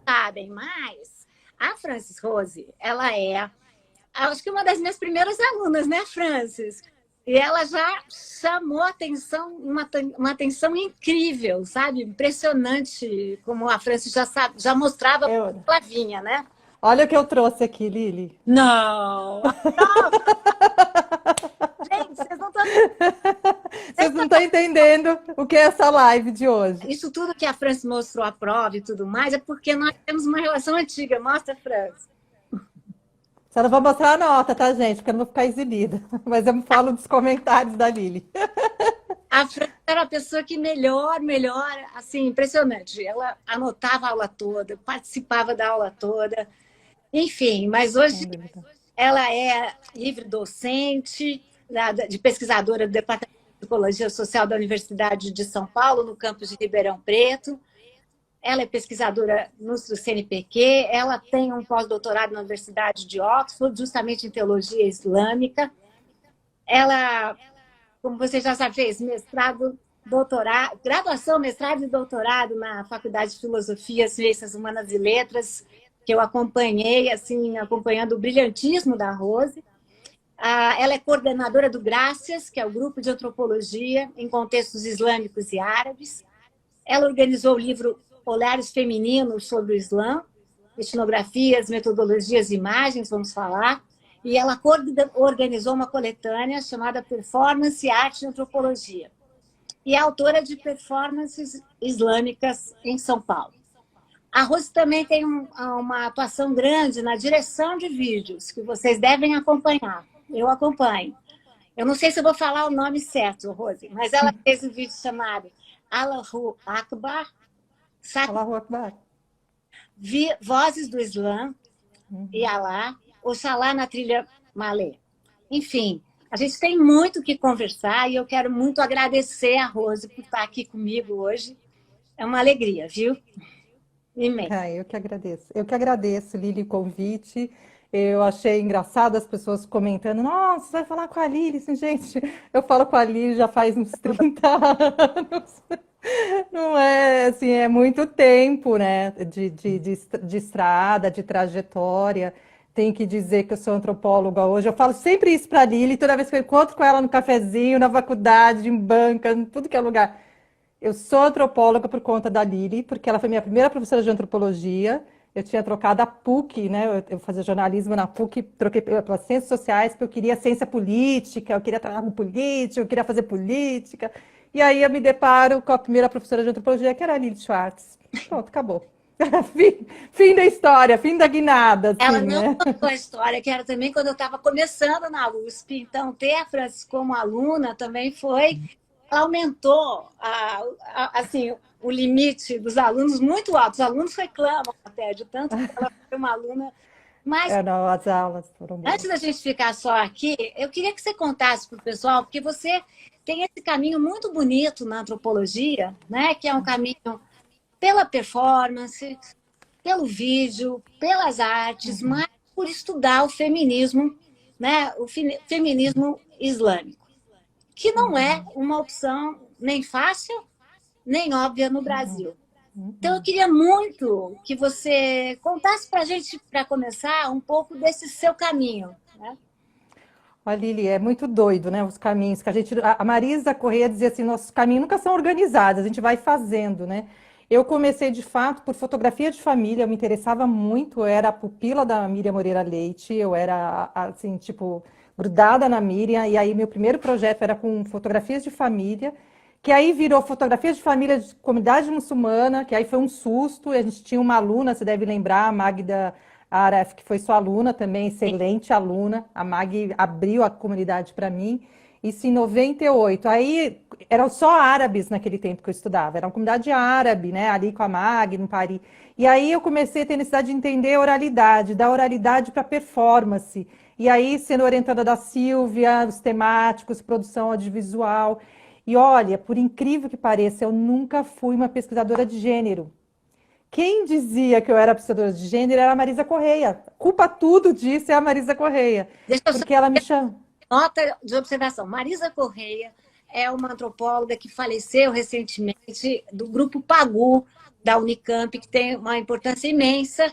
sabem, mas a Frances Rose, ela é, acho que uma das minhas primeiras alunas, né, Frances? E ela já chamou atenção, uma atenção incrível, sabe? Impressionante, como a Frances já, sabe, já mostrava Eu... a vinha, né? Olha o que eu trouxe aqui, Lili. Não! Gente, vocês não estão... Vocês não estão entendendo o que é essa live de hoje. Isso tudo que a Frances mostrou à prova e tudo mais é porque nós temos uma relação antiga. Mostra, Frances. Só não vou mostrar a nota, tá, gente? Porque eu não vou ficar exibida. Mas eu falo dos comentários da Lili. A Fran era a pessoa que melhor, assim, impressionante. Ela anotava a aula toda, participava da aula toda, enfim, mas hoje Sem dúvida. ela é livre docente, de pesquisadora do Departamento de Psicologia Social da Universidade de São Paulo, no campus de Ribeirão Preto. Ela é pesquisadora no CNPq, ela tem um pós-doutorado na Universidade de Oxford, justamente em teologia islâmica. Ela, como você já sabe, fez mestrado, doutorado, graduação, mestrado e doutorado na Faculdade de Filosofia, Ciências Humanas e Letras, que eu acompanhei, assim, acompanhando o brilhantismo da Rose. Ela é coordenadora do Grácias, que é o grupo de antropologia em contextos islâmicos e árabes. Ela organizou o livro Olhares Femininos sobre o Islã, etnografias, metodologias e imagens, vamos falar. E ela organizou uma coletânea chamada Performance, Arte e Antropologia. E é autora de Performances Islâmicas em São Paulo. A Rose também tem uma atuação grande na direção de vídeos, que vocês devem acompanhar. Eu acompanho. Eu não sei se eu vou falar o nome certo, Rose, mas ela fez um vídeo chamado Allahu Akbar, Allahu Akbar. Vozes do Islã e Alá, Oxalá na trilha Malê. Enfim, a gente tem muito o que conversar e eu quero muito agradecer a Rose por estar aqui comigo hoje. É uma alegria, viu? Imensa. Eu que agradeço, Lili, o convite. Eu achei engraçado as pessoas comentando, nossa, você vai falar com a Lili? Assim, gente, eu falo com a Lili já faz uns 30 anos. Não é, assim, é muito tempo, né, de estrada, de trajetória. Tenho que dizer que eu sou antropóloga hoje. Eu falo sempre isso para a Lili, toda vez que eu encontro com ela no cafezinho, na faculdade, em banca, em tudo que é lugar. Eu sou antropóloga por conta da Lili, porque ela foi minha primeira professora de antropologia. Eu tinha trocado a PUC, né? Eu fazia jornalismo na PUC, troquei pelas ciências sociais, porque eu queria ciência política, eu queria trabalhar com política, eu queria fazer política. E aí eu me deparo com a primeira professora de antropologia, que era a Lili Schwartz. Pronto, acabou. Fim da história, fim da guinada, Ela assim, não né? contou a história, que era também quando eu estava começando na USP. Então, ter a Francis como aluna também foi... Aumentou assim, o limite dos alunos muito alto. Os alunos reclamam até de tanto que ela foi uma aluna. Mas, É, não, as aulas foram antes boas. da gente ficar só aqui, eu queria que você contasse para o pessoal, porque você tem esse caminho muito bonito na antropologia, né? Que é um caminho pela performance, pelo vídeo, pelas artes, mas por estudar o feminismo, né? O feminismo islâmico, que não é uma opção nem fácil, nem óbvia no Brasil. Então, eu queria muito que você contasse para a gente, para começar, um pouco desse seu caminho. Né? Olha, Lili, é muito doido, né? Os caminhos que a gente. A Marisa Corrêa dizia assim: nossos caminhos nunca são organizados, a gente vai fazendo, né? Eu comecei de fato por fotografia de família, eu me interessava muito, eu era a pupila da Miriam Moreira Leite, eu era assim, tipo, grudada na Miriam, e aí meu primeiro projeto era com fotografias de família, que aí virou fotografias de família de comunidade muçulmana, que aí foi um susto, e a gente tinha uma aluna, você deve lembrar, a Magda Aref, que foi sua aluna também, excelente aluna. A Mag abriu a comunidade para mim. Isso em 98. Aí eram só árabes naquele tempo que eu estudava. Era uma comunidade árabe, né? Ali com a Mag, no Paris. E aí eu comecei a ter necessidade de entender a oralidade, da oralidade para performance. E aí, sendo orientada da Silvia, os temáticos, produção audiovisual. E olha, por incrível que pareça, eu nunca fui uma pesquisadora de gênero. Quem dizia que eu era pesquisadora de gênero era a Marisa Correia. Culpa tudo disso é a Marisa Correia. Deixa eu só Porque ela me chama. nota de observação. Marisa Correia é uma antropóloga que faleceu recentemente do grupo Pagu, da Unicamp, que tem uma importância imensa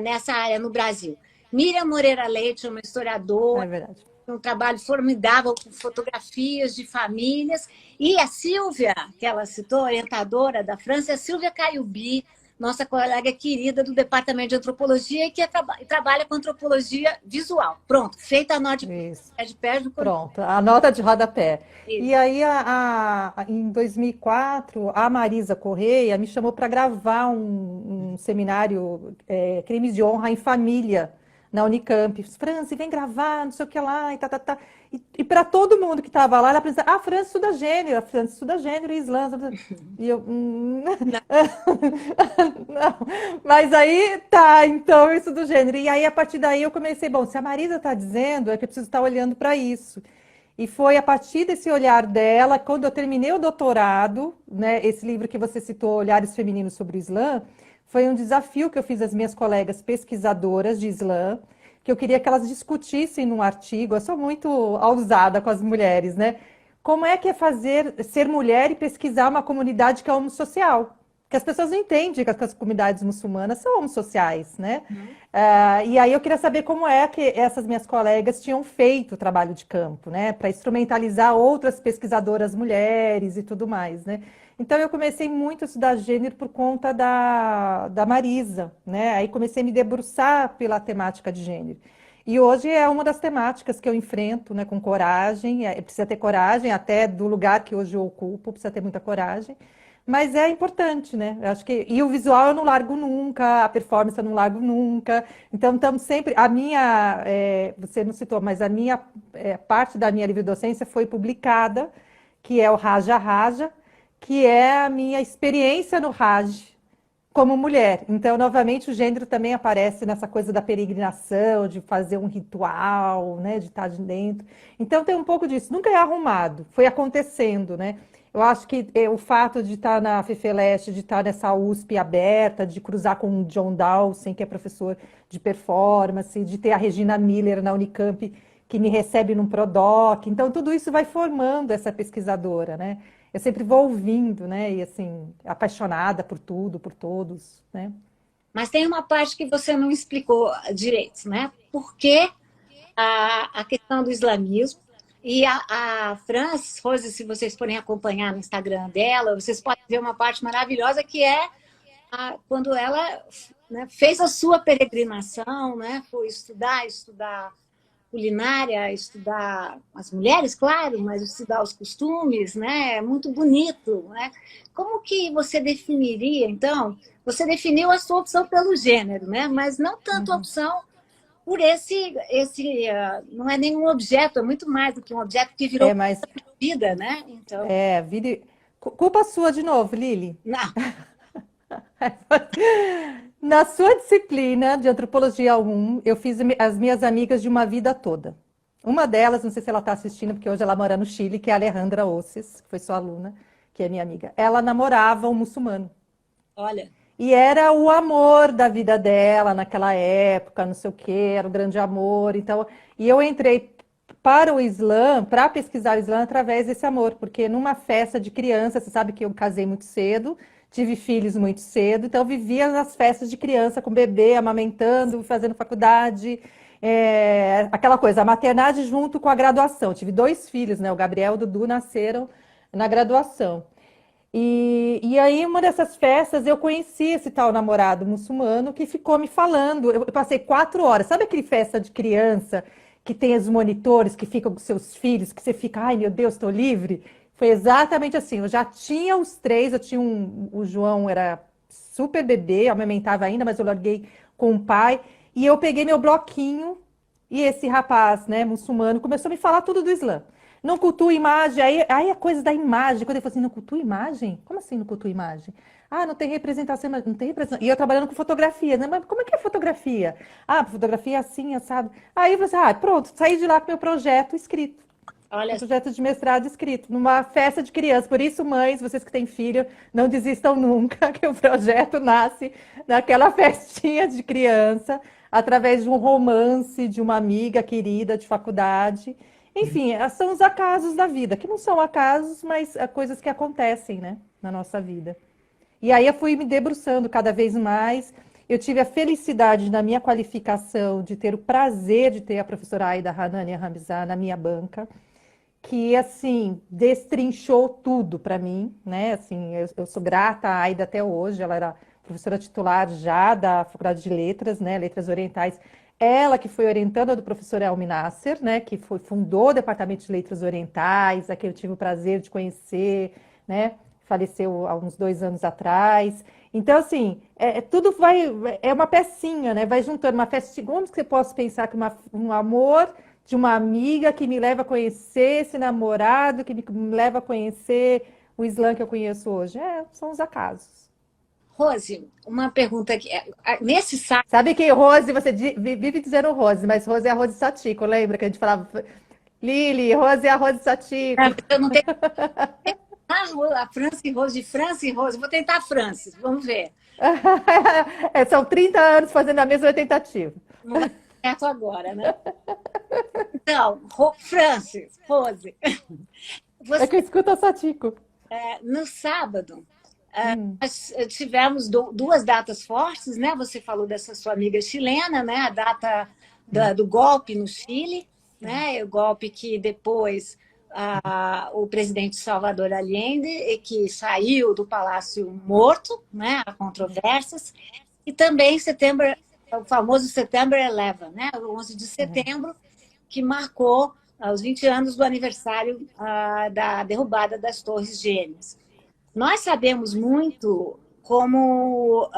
nessa área no Brasil. Miriam Moreira Leite, uma historiadora, É verdade. um trabalho formidável com fotografias de famílias. E a Silvia, que ela citou, orientadora da França, é a Silvia Caiubi, nossa colega querida do Departamento de Antropologia, que trabalha com antropologia visual. Pronto, feita a nota Isso. de pé do Pronto, a nota de rodapé. E Isso. aí, em 2004, a Marisa Correia me chamou para gravar um seminário, Crimes de Honra em Família, na Unicamp. Franci, vem gravar, não sei o que lá, e tá, tá, tá. E para todo mundo que estava lá, ela pensava, a Franci estuda gênero, a Franci estuda gênero e Islã. E eu, não. Mas aí, tá, então, isso do gênero. E aí, a partir daí, eu comecei, bom, se a Marisa está dizendo, é que eu preciso estar olhando para isso. E foi a partir desse olhar dela, quando eu terminei o doutorado, né, esse livro que você citou, Olhares Femininos sobre o Islã, foi um desafio que eu fiz às minhas colegas pesquisadoras de Islã, que eu queria que elas discutissem num artigo. Eu sou muito ousada com as mulheres, né? Como é que é ser mulher e pesquisar uma comunidade que é homossocial? Que as pessoas não entendem que as comunidades muçulmanas são homossociais, né? E aí eu queria saber como é que essas minhas colegas tinham feito o trabalho de campo, né? Para instrumentalizar outras pesquisadoras mulheres e tudo mais, né? Então eu comecei muito a estudar gênero por conta da Marisa, né? Aí comecei a me debruçar pela temática de gênero. E hoje é uma das temáticas que eu enfrento, né, com coragem. Precisa ter coragem, até do lugar que hoje eu ocupo, precisa ter muita coragem. Mas é importante, né? Eu acho que e o visual eu não largo nunca, a performance eu não largo nunca. Então estamos sempre. Você não citou, mas a minha parte da minha livre docência foi publicada, que é o Raja Raja, que é a minha experiência no Raj como mulher. Então, novamente, o gênero também aparece nessa coisa da peregrinação, de fazer um ritual, né, de estar de dentro. Então, tem um pouco disso. Nunca é arrumado, foi acontecendo, né? Eu acho que o fato de estar na FEFELESH, de estar nessa USP aberta, de cruzar com o John Dawson, que é professor de performance, de ter a Regina Miller na Unicamp, que me recebe num Prodoc. Então, tudo isso vai formando essa pesquisadora, né? Eu sempre vou ouvindo, né? E assim, apaixonada por tudo, por todos, né? Mas tem uma parte que você não explicou direito, né? Por que a questão do islamismo? E a Frances Rose, se vocês forem acompanhar no Instagram dela, vocês podem ver uma parte maravilhosa que é quando ela, né, fez a sua peregrinação, né? Foi estudar culinária, estudar as mulheres, claro, mas estudar os costumes, né? É muito bonito, né? Como que você definiria, então? Você definiu a sua opção pelo gênero, né? Mas não tanto a opção por não é nenhum objeto, é muito mais do que um objeto que virou Mas vida, né? Então, vida. Culpa sua de novo, Lili. não. Na sua disciplina de Antropologia 1, eu fiz as minhas amigas de uma vida toda. Uma delas, não sei se ela está assistindo, porque hoje ela mora no Chile, que é a Alejandra Osses, que foi sua aluna, que é minha amiga. Ela namorava um muçulmano. Olha. E era o amor da vida dela naquela época, não sei o quê, era o grande amor. Então, e eu entrei para o Islã, para pesquisar o Islã através desse amor, porque numa festa de criança, você sabe que eu casei muito cedo, tive filhos muito cedo, então eu vivia nas festas de criança com bebê, amamentando, fazendo faculdade, aquela coisa, a maternidade junto com a graduação. Eu tive 2 filhos, né? O Gabriel e o Dudu nasceram na graduação. E aí, uma dessas festas, eu conheci esse tal namorado muçulmano que ficou me falando. Eu passei 4 horas. Sabe aquele festa de criança que tem os monitores que ficam com seus filhos, que você fica, ai meu Deus, estou livre? Foi exatamente assim. Eu já tinha os 3, o João era super bebê, amamentava ainda, mas eu larguei com o pai. E eu peguei meu bloquinho e esse rapaz, né, muçulmano, começou a me falar tudo do Islã. Não cultua imagem, aí a coisa da imagem, quando ele falou assim, não cultua imagem? Como assim não cultua imagem? Ah, não tem representação, não tem representação. E eu trabalhando com fotografia, né? Mas como é que é fotografia? Ah, fotografia é assim, assado. Aí eu falei assim, pronto, saí de lá com meu projeto escrito. Olha, Um projeto de mestrado escrito, numa festa de criança. Por isso, mães, vocês que têm filho, não desistam nunca, que o projeto nasce naquela festinha de criança, através de um romance de uma amiga querida de faculdade. Enfim, são os acasos da vida, que não são acasos, mas coisas que acontecem, né, na nossa vida. E aí eu fui me debruçando cada vez mais. Eu tive a felicidade na minha qualificação de ter o prazer de ter a professora Aida Hanania Ramizah na minha banca, que, assim, destrinchou tudo para mim, né? Assim, eu sou grata à Aida até hoje, ela era professora titular já da Faculdade de Letras, né? Letras Orientais. Ela que foi orientanda do professor Elmi Nasser, né? Que fundou o Departamento de Letras Orientais, a quem eu tive o prazer de conhecer, né? Faleceu há uns 2 anos atrás. Então, assim, tudo vai, é uma pecinha, né? Vai juntando uma pecinha. Como que você pode pensar que um amor de uma amiga que me leva a conhecer esse namorado, que me leva a conhecer o Islã que eu conheço hoje? São os acasos. Rose, uma pergunta aqui. Nesse site, Sabe que Rose, você vive dizendo Rose, mas Rose é a Rose Satiko, lembra que a gente falava Lili, Rose é a Rose Satiko. eu não tenho a França e Rose. Vou tentar a Francis, vamos ver. São 30 anos fazendo a mesma tentativa. Não vai dar certo agora, né? Então, Francis, Rose, É que eu escuto a Satiko. no sábado, nós tivemos duas datas fortes, né? Você falou dessa sua amiga chilena, né? A data do golpe no Chile, né? O golpe que depois o presidente Salvador Allende, que saiu do palácio morto, né? Há controvérsias, e também o famoso September 11, né? O 11 de setembro, que marcou os 20 anos do aniversário da derrubada das Torres Gêmeas. Nós sabemos muito como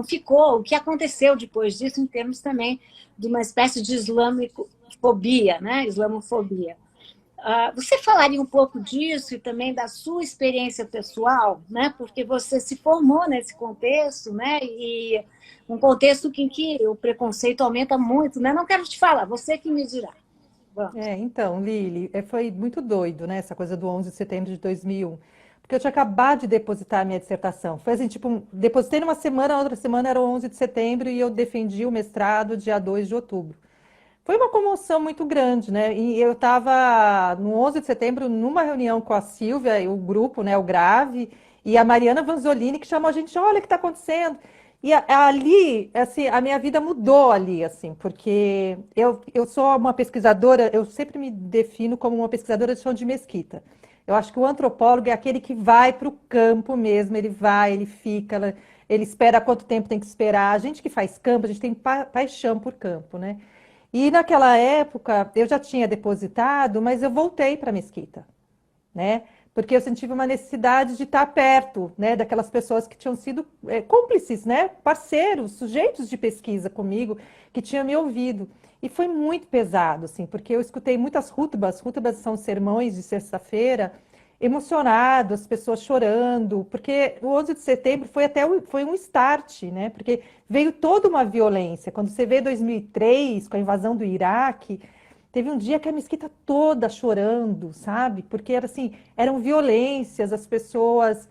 ficou, o que aconteceu depois disso, em termos também de uma espécie de islamofobia, né? Islamofobia. Você falaria um pouco disso e também da sua experiência pessoal, né? Porque você se formou nesse contexto, né? E um contexto em que o preconceito aumenta muito, né? Não quero te falar, você que me dirá. Vamos. Então, Lili, foi muito doido, né? Essa coisa do 11 de setembro de 2001. Porque eu tinha acabado de depositar a minha dissertação. Foi assim, tipo, depositei numa semana, na outra semana era o 11 de setembro e eu defendi o mestrado dia 2 de outubro. Foi uma comoção muito grande, né? E eu estava no 11 de setembro numa reunião com a Silvia, o grupo, né, o Grave, e a Mariana Vanzolini, que chamou a gente, olha o que está acontecendo. E ali, assim, a minha vida mudou ali, assim, porque eu sou uma pesquisadora, eu sempre me defino como uma pesquisadora de chão de mesquita. Eu acho que o antropólogo é aquele que vai para o campo mesmo, ele vai, ele fica, ele espera quanto tempo tem que esperar. A gente que faz campo, a gente tem paixão por campo, né? E naquela época eu já tinha depositado, mas eu voltei para a mesquita, né? Porque eu senti uma necessidade de estar perto, né, daquelas pessoas que tinham sido cúmplices, né, parceiros, sujeitos de pesquisa comigo, que tinham me ouvido. E foi muito pesado, assim, porque eu escutei muitas hutbas. Hutbas são sermões de sexta-feira, emocionado, as pessoas chorando, porque o 11 de setembro foi um start, né? Porque veio toda uma violência. Quando você vê 2003, com a invasão do Iraque, teve um dia que a mesquita toda chorando, sabe? Porque era assim, eram violências, as pessoas.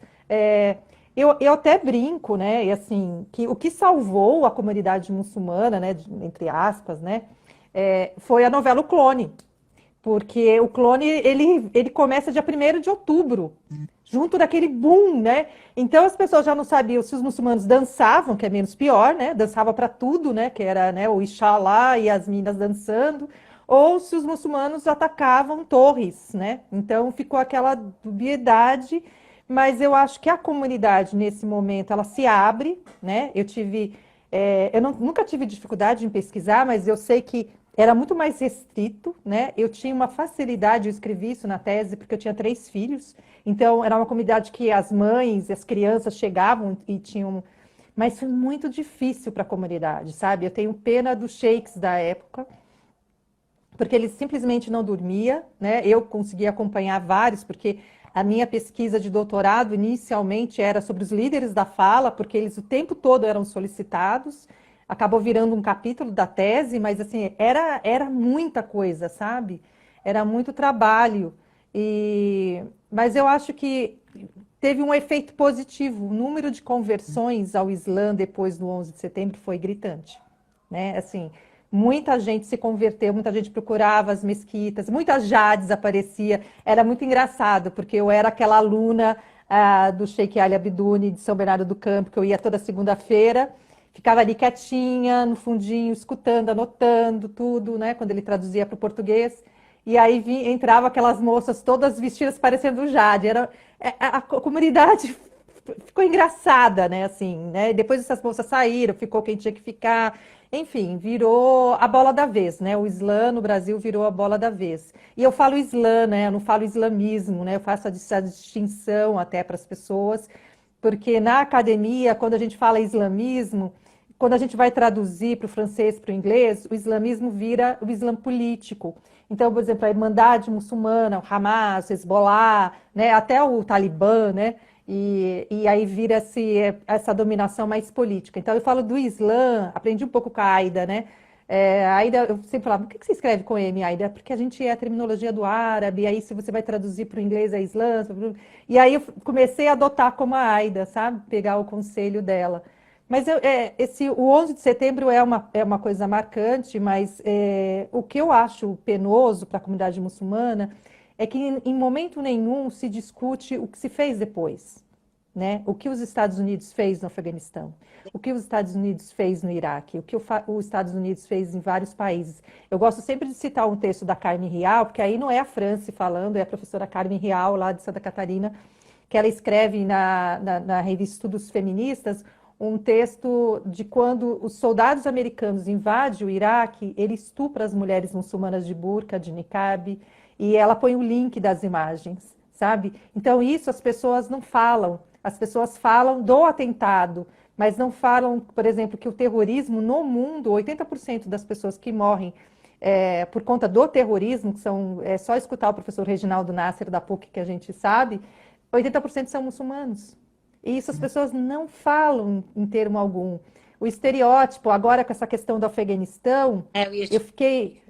Eu até brinco, né? E assim, que o que salvou a comunidade muçulmana, né? Entre aspas, né? Foi a novela O Clone. Porque o Clone, ele começa dia 1º de outubro, junto daquele boom, né? Então as pessoas já não sabiam se os muçulmanos dançavam, que é menos pior, né? Dançava para tudo, né? Que era, né, o Ixalá e as minas dançando, ou se os muçulmanos atacavam torres, né? Então ficou aquela dubiedade, mas eu acho que a comunidade nesse momento ela se abre, né? Nunca tive dificuldade em pesquisar, mas eu sei que era muito mais restrito, né? Eu tinha uma facilidade, eu escrevi isso na tese, porque eu tinha 3 filhos, então era uma comunidade que as mães e as crianças chegavam e tinham. Mas foi muito difícil para a comunidade, sabe? Eu tenho pena dos sheiks da época, porque eles simplesmente não dormiam, né? Eu consegui acompanhar vários, porque a minha pesquisa de doutorado inicialmente era sobre os líderes da fala, porque eles o tempo todo eram solicitados. Acabou virando um capítulo da tese, mas assim, era muita coisa, sabe? Era muito trabalho. Mas eu acho que teve um efeito positivo. O número de conversões ao Islã depois do 11 de setembro foi gritante, né? Assim, muita gente se converteu, muita gente procurava as mesquitas, muita Jades aparecia. Era muito engraçado, porque eu era aquela aluna do Sheikh Ali Abduni, de São Bernardo do Campo, que eu ia toda segunda-feira, ficava ali quietinha, no fundinho, escutando, anotando tudo, né, quando ele traduzia para o português. E aí entrava aquelas moças todas vestidas parecendo Jade. A comunidade ficou engraçada, né, assim, né? Depois essas moças saíram, ficou quem tinha que ficar. Enfim, virou a bola da vez, né? O Islã no Brasil virou a bola da vez. E eu falo Islã, né? Eu não falo islamismo, né? Eu faço essa distinção até para as pessoas, porque na academia, quando a gente fala islamismo, quando a gente vai traduzir para o francês, para o inglês, o islamismo vira o islã político. Então, por exemplo, a Irmandade Muçulmana, o Hamas, o Hezbollah, né? Até o Talibã, né? E aí vira-se essa dominação mais política. Então, eu falo do Islã, aprendi um pouco com a Aida, né? A Aida, eu sempre falava, por que você escreve com M, Aida? Porque a gente é a terminologia do árabe, aí se você vai traduzir para o inglês é Islã. E aí eu comecei a adotar como a Aida, sabe? Pegar o conselho dela. Mas o 11 de setembro é uma coisa marcante, mas o que eu acho penoso para a comunidade muçulmana é que em momento nenhum se discute o que se fez depois, né? O que os Estados Unidos fez no Afeganistão, o que os Estados Unidos fez no Iraque, o que os Estados Unidos fez em vários países. Eu gosto sempre de citar um texto da Carmen Rial, porque aí não é a Franci falando, é a professora Carmen Rial, lá de Santa Catarina, que ela escreve na revista Estudos Feministas, um texto de quando os soldados americanos invadem o Iraque, ele estupra as mulheres muçulmanas de burca, de niqab, e ela põe o link das imagens, sabe? Então, isso as pessoas não falam. As pessoas falam do atentado, mas não falam, por exemplo, que o terrorismo no mundo, 80% das pessoas que morrem por conta do terrorismo, que é só escutar o professor Reginaldo Nasser da PUC que a gente sabe, 80% são muçulmanos. E isso as pessoas não falam em termo algum. O estereótipo, agora com essa questão do Afeganistão, Eu ia eu te... fiquei,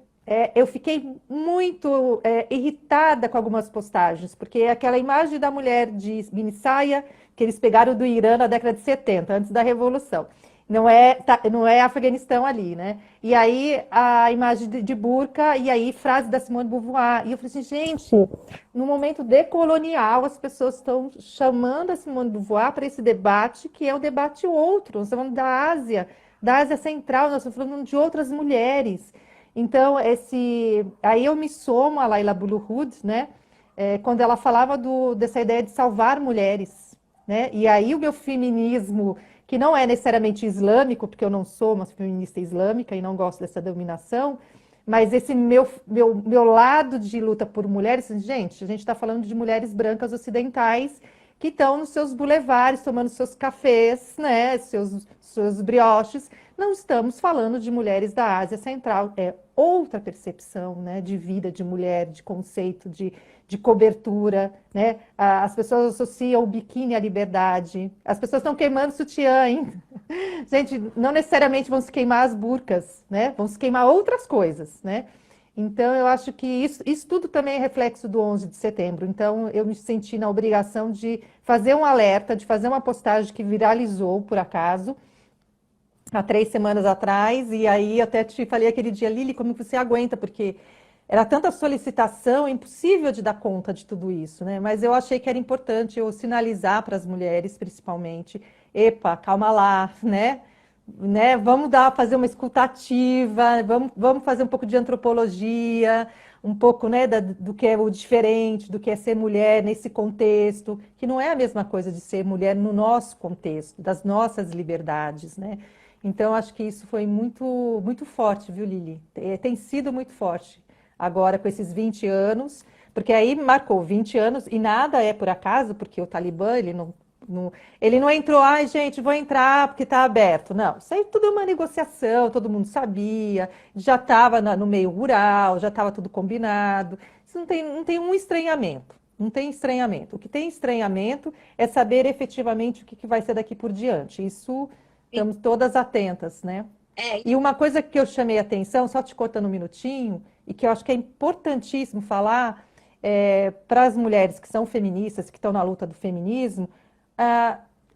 eu fiquei muito irritada com algumas postagens, porque é aquela imagem da mulher de mini saia que eles pegaram do Irã na década de 70, antes da Revolução. Não é Afeganistão ali, né? E aí a imagem de burca, e aí frase da Simone de Beauvoir. E eu falei assim, gente, no momento decolonial, as pessoas estão chamando a Simone de Beauvoir para esse debate, que é um debate outro. Nós estamos falando da Ásia Central, nós estamos falando de outras mulheres. Então, aí eu me somo a Laila Bulhud, né? Quando ela falava dessa ideia de salvar mulheres, né? E aí o meu feminismo, que não é necessariamente islâmico, porque eu não sou uma feminista islâmica e não gosto dessa dominação, mas esse meu lado de luta por mulheres, gente, a gente está falando de mulheres brancas ocidentais que estão nos seus bulevares, tomando seus cafés, né, seus brioches. Não estamos falando de mulheres da Ásia Central, é outra percepção, né, de vida de mulher, de conceito, de cobertura, né? As pessoas associam o biquíni à liberdade. As pessoas estão queimando sutiã ainda. Gente, não necessariamente vão se queimar as burcas, né? Vão se queimar outras coisas, né? Então, eu acho que isso tudo também é reflexo do 11 de setembro. Então, eu me senti na obrigação de fazer um alerta, de fazer uma postagem que viralizou, por acaso, há 3 semanas atrás, e aí até te falei aquele dia, Lili, como você aguenta? Porque era tanta solicitação, é impossível de dar conta de tudo isso, né? Mas eu achei que era importante eu sinalizar para as mulheres, principalmente, epa, calma lá, né? Vamos fazer uma escutativa, vamos fazer um pouco de antropologia, um pouco, né, do que é o diferente, do que é ser mulher nesse contexto, que não é a mesma coisa de ser mulher no nosso contexto, das nossas liberdades, né? Então, acho que isso foi muito, muito forte, viu, Lili? Tem sido muito forte agora com esses 20 anos, porque aí marcou 20 anos e nada é por acaso, porque o Talibã, ele não entrou, ai, gente, vou entrar porque está aberto. Não, isso aí tudo é uma negociação, todo mundo sabia, já estava no meio rural, já estava tudo combinado. Isso não tem um estranhamento, não tem estranhamento. O que tem estranhamento é saber efetivamente o que vai ser daqui por diante. Isso, estamos todas atentas, né? É, E uma coisa que eu chamei a atenção, só te cortando um minutinho, e que eu acho que é importantíssimo falar para as mulheres que são feministas, que estão na luta do feminismo,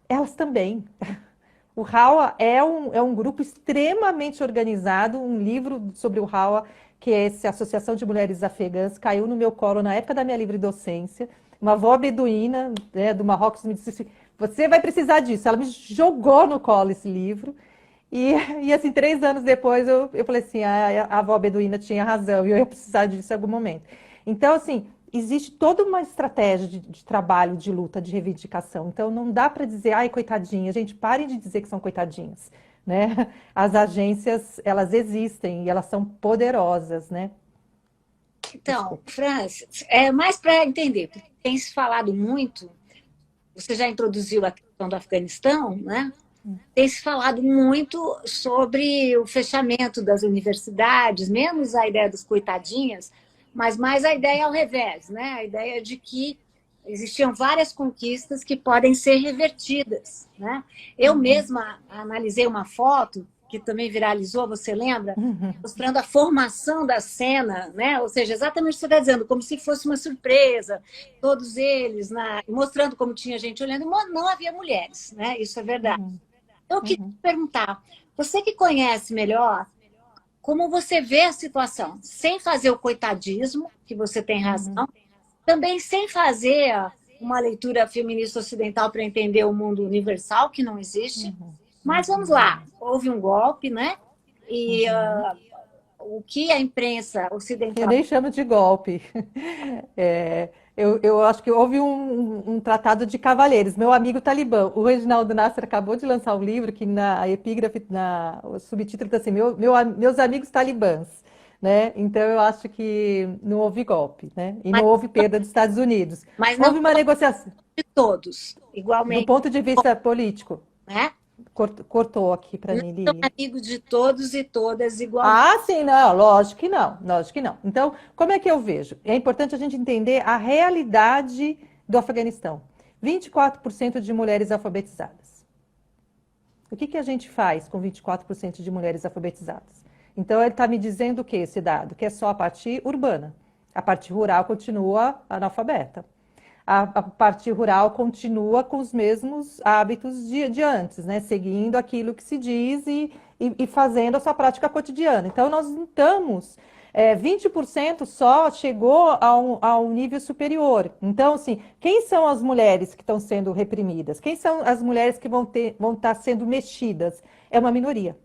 elas também. O Hawa é um grupo extremamente organizado, um livro sobre o Hawa, que é essa Associação de Mulheres Afegãs, caiu no meu colo na época da minha livre docência. uma avó beduína, né, do Marrocos me disse assim, você vai precisar disso. Ela me jogou no colo esse livro. E assim, 3 anos depois, eu falei assim, a avó beduína tinha razão, e eu ia precisar disso em algum momento. Então, assim, existe toda uma estratégia de trabalho, de luta, de reivindicação. Então, não dá para dizer, ai, coitadinha. Gente, parem de dizer que são coitadinhas, né? As agências, elas existem e elas são poderosas, né? Então, Desculpa. Francis, é mais para entender, porque tem se falado muito, você já introduziu a questão do Afeganistão, né? Tem se falado muito sobre o fechamento das universidades, menos a ideia das coitadinhas, mas mais a ideia ao revés, né? A ideia de que existiam várias conquistas que podem ser revertidas, né? Eu Uhum, mesma analisei uma foto que também viralizou, você lembra? uhum, Mostrando a formação da cena, né? Ou seja, exatamente o que você está dizendo, como se fosse uma surpresa, todos eles, mostrando como tinha gente olhando, não havia mulheres, né? Isso é verdade. uhum, Eu queria te uhum, perguntar, você que conhece melhor, como você vê a situação, sem fazer o coitadismo, que você tem razão, uhum, também sem fazer uma leitura feminista ocidental para entender o mundo universal, que não existe. uhum, Mas vamos uhum, lá, houve um golpe, né? E uhum. o que a imprensa Eu ocidental. nem chamo de golpe. É, eu acho que houve um tratado de cavalheiros. Meu amigo Talibã, o Reginaldo Nasser acabou de lançar um livro que na epígrafe, o subtítulo está assim, meus amigos talibãs, né? Então eu acho que não houve golpe, né? E Mas, não houve perda dos Estados Unidos. mas não Houve uma negociação de todos, do igualmente, ponto de vista político. né? Cortou aqui para Não mim, são Lili. amigos de todos e todas igualmente. Ah, sim, não, lógico que não, lógico que não. Então, como é que eu vejo? É importante a gente entender a realidade do Afeganistão. 24% de mulheres alfabetizadas. O que que a gente faz com 24% de mulheres alfabetizadas? Então, ele está me dizendo o que esse dado? Que é só a parte urbana. A parte rural continua analfabeta. A parte rural continua com os mesmos hábitos de antes, né? Seguindo aquilo que se diz e fazendo a sua prática cotidiana. Então, nós não estamos. 20% só chegou a um nível superior. Então, assim, quem são as mulheres que estão sendo reprimidas? Quem são as mulheres que vão estar sendo mexidas? É uma minoria.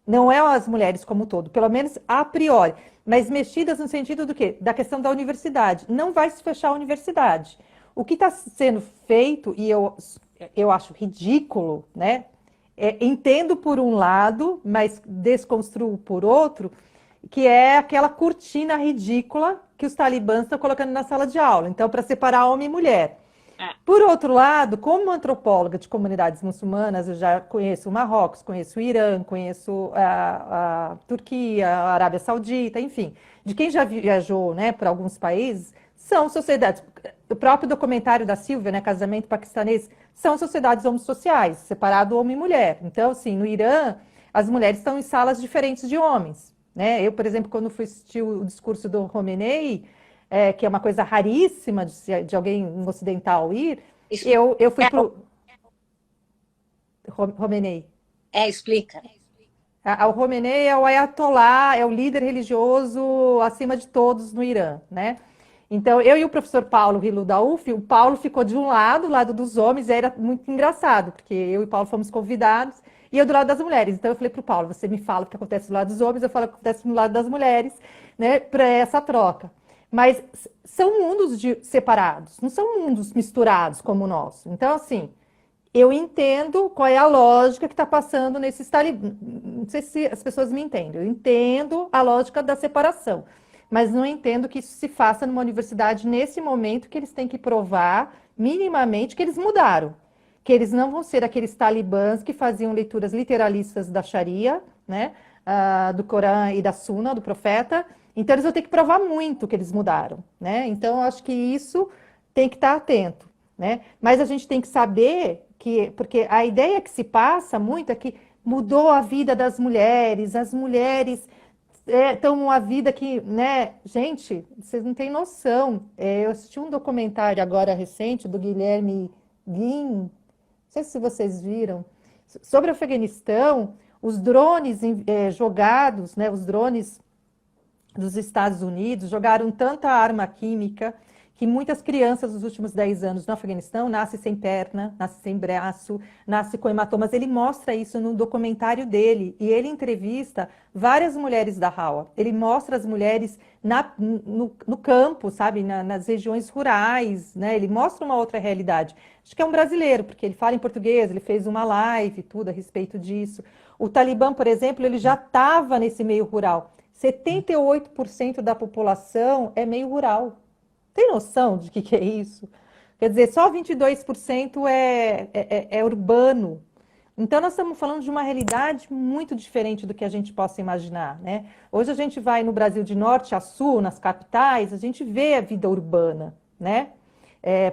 Não é as mulheres como um todo, pelo menos a priori, mas mexidas no sentido do quê? Da questão da universidade. Não vai se fechar a universidade. O que está sendo feito, e eu acho ridículo, né? Entendo por um lado, mas desconstruo por outro, que é aquela cortina ridícula que os talibãs estão colocando na sala de aula. Então, para separar homem e mulher. É. Por outro lado, como antropóloga de comunidades muçulmanas, eu já conheço o Marrocos, conheço o Irã, conheço a Turquia, a Arábia Saudita, enfim, de quem já viajou, né, para alguns países, são sociedades. O próprio documentário da Silvia, né, Casamento Paquistanês, são sociedades homossociais, separado homem e mulher. Então, assim, no Irã, as mulheres estão em salas diferentes de homens, né? Eu, por exemplo, quando fui assistir o discurso do Khomeini, que é uma coisa raríssima de alguém um ocidental ir, Explica. eu fui para o Khomeini. Explica. O Khomeini é o Ayatollah, é o líder religioso acima de todos no Irã, né? Então, eu e o professor Paulo Rilu da UF, o Paulo ficou de um lado, o lado dos homens, e era muito engraçado, porque eu e o Paulo fomos convidados, e eu do lado das mulheres. Então, eu falei para o Paulo, você me fala o que acontece do lado dos homens, eu falo o que acontece do lado das mulheres, né, para essa troca. Mas são mundos separados, não são mundos misturados como o nosso. Então, assim, eu entendo qual é a lógica que está passando nesses talibãs. Não sei se as pessoas me entendem. Eu entendo a lógica da separação, mas não entendo que isso se faça numa universidade nesse momento que eles têm que provar minimamente que eles mudaram, que eles não vão ser aqueles talibãs que faziam leituras literalistas da Sharia, né, do Corão e da Suna, do profeta. Então eles vão ter que provar muito que eles mudaram, né? Então eu acho que isso tem que estar atento, né? Mas a gente tem que saber que, porque a ideia que se passa muito é que mudou a vida das mulheres, as mulheres estão numa vida que, né, gente, vocês não têm noção. Eu assisti um documentário agora recente do Guilherme Guim, não sei se vocês viram, sobre o Afeganistão, os drones jogados, né, os drones dos Estados Unidos jogaram tanta arma química que muitas crianças nos últimos 10 anos no Afeganistão nascem sem perna, nascem sem braço, nascem com hematomas. Ele mostra isso no documentário dele e ele entrevista várias mulheres da Hawa. Ele mostra as mulheres no campo, sabe, nas regiões rurais, né? Ele mostra uma outra realidade. Acho que é um brasileiro, porque ele fala em português, ele fez uma live, tudo a respeito disso. O Talibã, por exemplo, ele já estava nesse meio rural. 78% da população é meio rural. Tem noção de que é isso? Quer dizer, só 22% é urbano. Então, nós estamos falando de uma realidade muito diferente do que a gente possa imaginar, né? Hoje a gente vai no Brasil de norte a sul, nas capitais, a gente vê a vida urbana, né?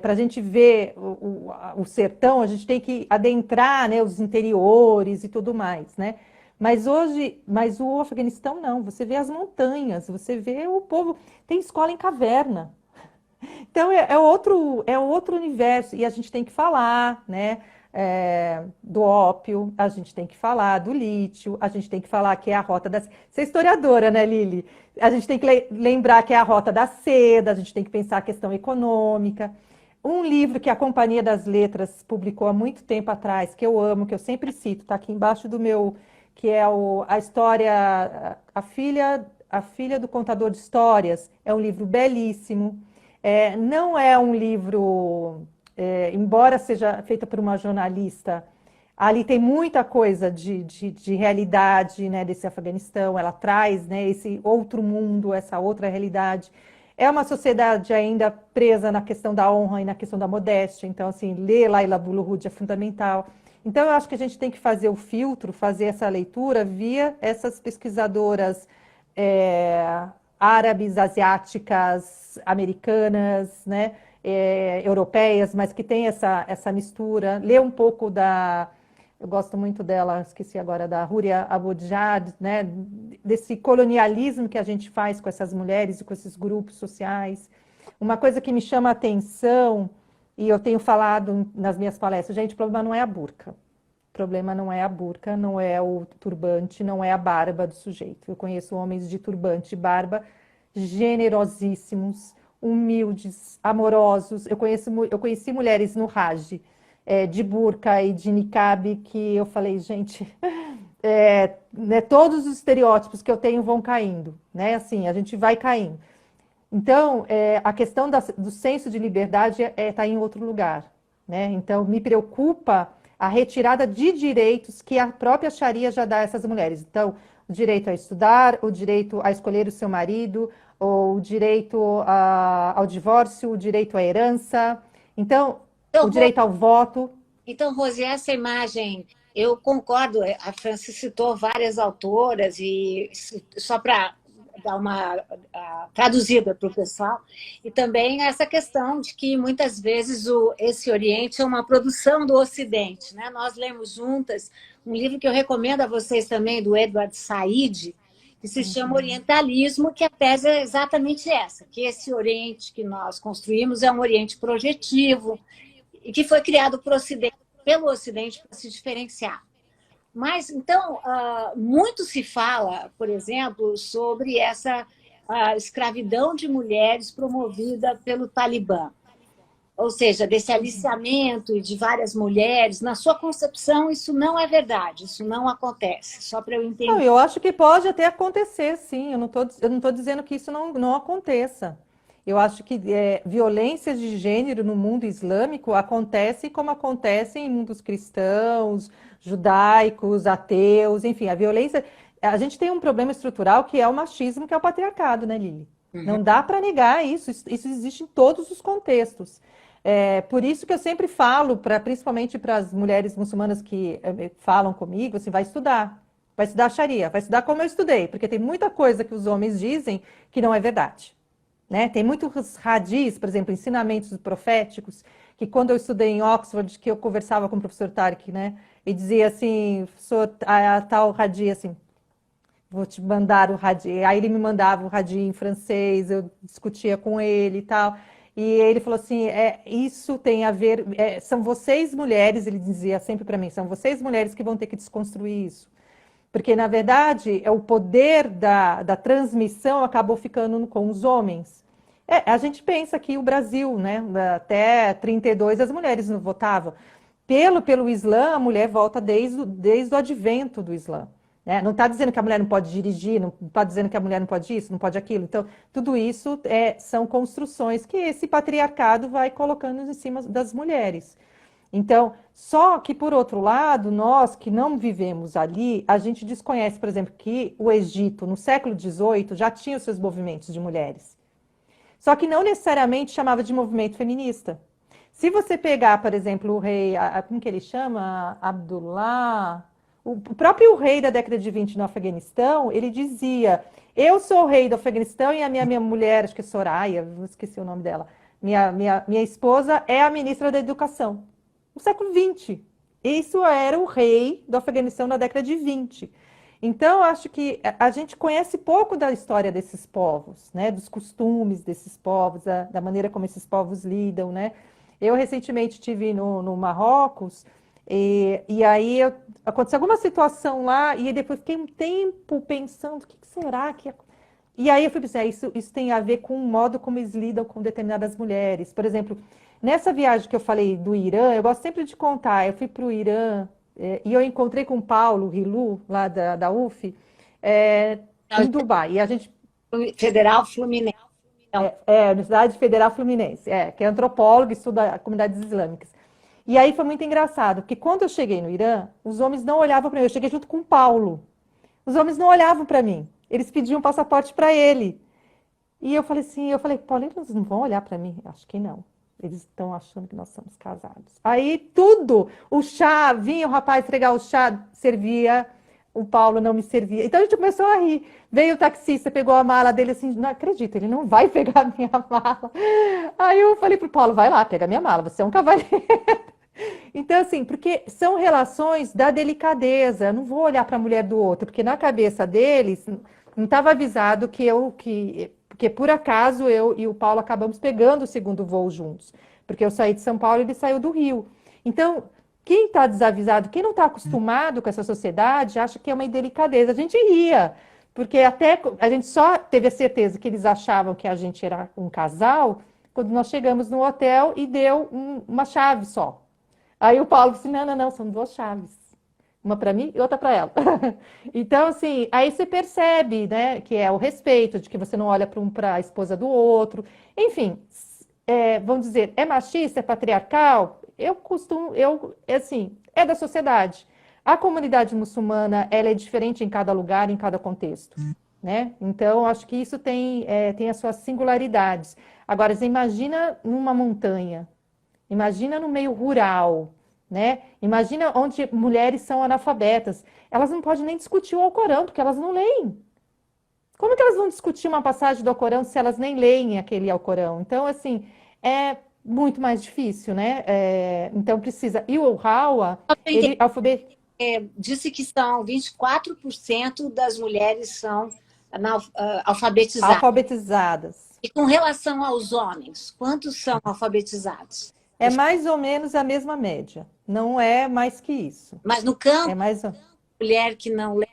Para a gente ver o sertão, a gente tem que adentrar, né, os interiores e tudo mais, né? Mas o Afeganistão não, você vê as montanhas, você vê o povo, tem escola em caverna. Então é outro universo, e a gente tem que falar, né, do ópio, a gente tem que falar do lítio, a gente tem que falar que é a rota da... Você é historiadora, né, Lili? A gente tem que lembrar que é a rota da seda, a gente tem que pensar a questão econômica. Um livro que a Companhia das Letras publicou há muito tempo atrás, que eu amo, que eu sempre cito, está aqui embaixo do meu, que é a história, a filha do contador de histórias, é um livro belíssimo. Não é um livro, embora seja feita por uma jornalista, ali tem muita coisa de realidade, né, desse Afeganistão, ela traz, né, esse outro mundo, essa outra realidade. É uma sociedade ainda presa na questão da honra e na questão da modéstia, então, assim, ler Laila Bullahud é fundamental. Então, eu acho que a gente tem que fazer o filtro, fazer essa leitura via essas pesquisadoras árabes, asiáticas, americanas, né, europeias, mas que tem essa mistura. Ler um pouco eu gosto muito dela, esqueci agora, da Huria Abujad, né, desse colonialismo que a gente faz com essas mulheres e com esses grupos sociais. Uma coisa que me chama a atenção, e eu tenho falado nas minhas palestras, gente, o problema não é a burca. O problema não é a burca, não é o turbante, não é a barba do sujeito. Eu conheço homens de turbante e barba generosíssimos, humildes, amorosos. Eu conheci mulheres no Raj, de burca e de niqab, que eu falei, gente, né, todos os estereótipos que eu tenho vão caindo, né? Assim, a gente vai caindo. Então, a questão do senso de liberdade está em outro lugar, né? Então, me preocupa a retirada de direitos que a própria Sharia já dá a essas mulheres. Então, o direito a estudar, o direito a escolher o seu marido, o direito ao divórcio, o direito à herança. Então, o direito ao voto. Então, Rose, essa imagem, eu concordo, a Francis citou várias autoras, e só para dar uma traduzida para o pessoal, e também essa questão de que muitas vezes esse Oriente é uma produção do Ocidente, né? Nós lemos juntas um livro que eu recomendo a vocês também, do Edward Said, que se chama Orientalismo, que a tese é exatamente essa, que esse Oriente que nós construímos é um Oriente projetivo, e que foi criado pelo Ocidente para se diferenciar. Mas, então, muito se fala, por exemplo, sobre essa escravidão de mulheres promovida pelo Talibã. Ou seja, desse aliciamento de várias mulheres. Na sua concepção, isso não é verdade, isso não acontece, só para eu entender. Não, eu acho que pode até acontecer, sim. Eu não tô dizendo que isso não aconteça. Eu acho que violências de gênero no mundo islâmico acontecem como acontecem em mundos cristãos, judaicos, ateus, enfim, a violência... A gente tem um problema estrutural que é o machismo, que é o patriarcado, né, Lili? Não dá para negar isso existe em todos os contextos. Por isso que eu sempre falo, principalmente para as mulheres muçulmanas que falam comigo, assim, vai estudar Sharia, vai estudar como eu estudei, porque tem muita coisa que os homens dizem que não é verdade. Né? Tem muitos hadis, por exemplo, ensinamentos proféticos, que quando eu estudei em Oxford, que eu conversava com o professor Tarek, né? E dizia assim, professor, a tal hadi, assim, vou te mandar o hadi. Aí ele me mandava o hadi em francês, eu discutia com ele e tal. E ele falou assim, isso tem a ver, são vocês mulheres, ele dizia sempre para mim, são vocês mulheres que vão ter que desconstruir isso. Porque, na verdade, o poder da transmissão acabou ficando com os homens. A gente pensa que o Brasil, né, até 32 as mulheres não votavam. Pelo Islã, a mulher vota desde o advento do Islã. Né? Não está dizendo que a mulher não pode dirigir, não está dizendo que a mulher não pode isso, não pode aquilo. Então, tudo isso são construções que esse patriarcado vai colocando em cima das mulheres. Então, só que, por outro lado, nós que não vivemos ali, a gente desconhece, por exemplo, que o Egito, no século XVIII, já tinha os seus movimentos de mulheres. Só que não necessariamente chamava de movimento feminista. Se você pegar, por exemplo, o rei, como que ele chama? Abdullah, o próprio rei da década de 20 no Afeganistão, ele dizia, eu sou o rei do Afeganistão e a minha mulher, acho que é Soraya, esqueci o nome dela, minha esposa é a ministra da Educação. No século XX. Isso era o rei do Afeganistão na década de 20. Então, eu acho que a gente conhece pouco da história desses povos, né? Dos costumes desses povos, da maneira como esses povos lidam, né? Eu recentemente estive no Marrocos e aí aconteceu alguma situação lá e depois fiquei um tempo pensando, o que será que... E aí eu fui pensar, isso tem a ver com o modo como eles lidam com determinadas mulheres. Por exemplo, nessa viagem que eu falei do Irã, eu gosto sempre de contar, eu fui para o Irã e eu encontrei com o Paulo Rilu, lá da UF, em Dubai. E a gente Federal Fluminense. Então, Universidade Federal Fluminense, que é antropólogo, estuda comunidades islâmicas. E aí foi muito engraçado, porque quando eu cheguei no Irã, os homens não olhavam para mim, eu cheguei junto com o Paulo. Os homens não olhavam para mim, eles pediam passaporte para ele. E eu falei assim, Paulo, eles não vão olhar para mim? Acho que não. Eles estão achando que nós somos casados. Aí tudo, o chá, vinha o rapaz entregar o chá, servia, o Paulo não me servia. Então a gente começou a rir. Veio o taxista, pegou a mala dele assim, não acredito, ele não vai pegar a minha mala. Aí eu falei pro Paulo, vai lá, pega a minha mala, você é um cavalheiro. Então, assim, porque são relações da delicadeza. Eu não vou olhar para a mulher do outro, porque na cabeça deles não estava avisado porque por acaso eu e o Paulo acabamos pegando o segundo voo juntos. Porque eu saí de São Paulo e ele saiu do Rio. Então, quem está desavisado, quem não está acostumado com essa sociedade, acha que é uma indelicadeza. A gente ria, porque até a gente só teve a certeza que eles achavam que a gente era um casal quando nós chegamos no hotel e deu uma chave só. Aí o Paulo disse, não, são duas chaves. Uma para mim e outra para ela. Então, assim, aí você percebe, né, que é o respeito, de que você não olha para a esposa do outro. Enfim, vamos dizer, é machista, é patriarcal? Assim, é da sociedade. A comunidade muçulmana, ela é diferente em cada lugar, em cada contexto, né? Então, acho que isso tem as suas singularidades. Agora, você imagina numa montanha, imagina no meio rural, né? Imagina onde mulheres são analfabetas. Elas não podem nem discutir o Alcorão, porque elas não leem. Como que elas vão discutir uma passagem do Alcorão se elas nem leem aquele Alcorão? Então, assim, é muito mais difícil, né? Então, precisa... E o Hawa, ele disse que são 24% das mulheres são alfabetizadas. Alfabetizadas. E com relação aos homens, quantos são alfabetizados? É mais ou menos a mesma média. Não é mais que isso. Mas no campo, é mais... mulher que não lê,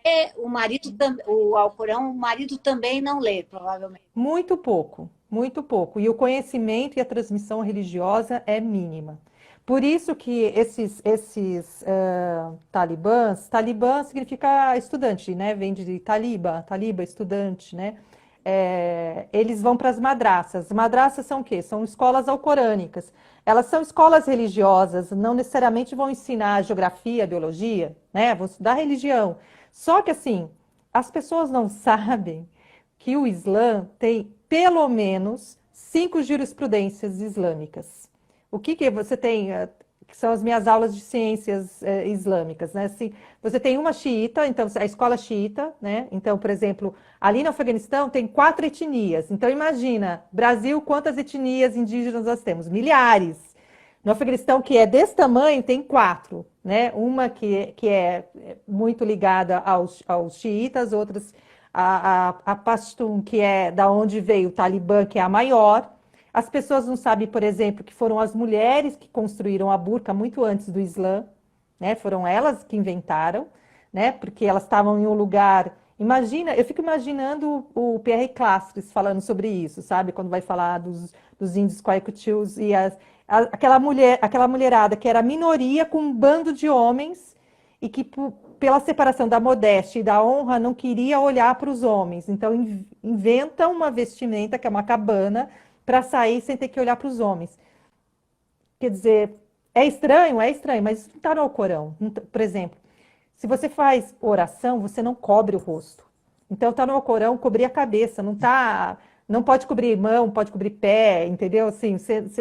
o Alcorão, o marido também não lê, provavelmente. Muito pouco, muito pouco. E o conhecimento e a transmissão religiosa é mínima. Por isso que esses talibã significa estudante, né? Vem de taliba, estudante, né? Eles vão para as madraças. Madraças são o quê? São escolas alcorânicas. Elas são escolas religiosas, não necessariamente vão ensinar geografia, biologia, né? Vão estudar religião. Só que, assim, as pessoas não sabem que o Islã tem, pelo menos, 5 jurisprudências islâmicas. O que você tem, que são as minhas aulas de ciências islâmicas, né? Assim, você tem uma xiita, então a escola xiita, né? Então, por exemplo, ali no Afeganistão tem 4 etnias. Então, imagina, Brasil, quantas etnias indígenas nós temos? Milhares. No Afeganistão, que é desse tamanho, tem 4, né? Uma que é muito ligada aos xiitas, outras a Pashtun, que é da onde veio o Talibã, que é a maior. As pessoas não sabem, por exemplo, que foram as mulheres que construíram a burca muito antes do Islã, né? Foram elas que inventaram, né? Porque elas estavam em um lugar Imagina, eu fico imaginando o Pierre Clastres falando sobre isso, sabe? Quando vai falar dos índios Quaicutis e aquela mulherada que era minoria com um bando de homens e que pela separação da modéstia e da honra não queria olhar para os homens. Então inventa uma vestimenta que é uma cabana para sair sem ter que olhar para os homens. Quer dizer, é estranho, mas isso não está no Alcorão. Por exemplo, se você faz oração, você não cobre o rosto. Então está no Alcorão cobrir a cabeça, não pode cobrir mão, pode cobrir pé, entendeu? Assim,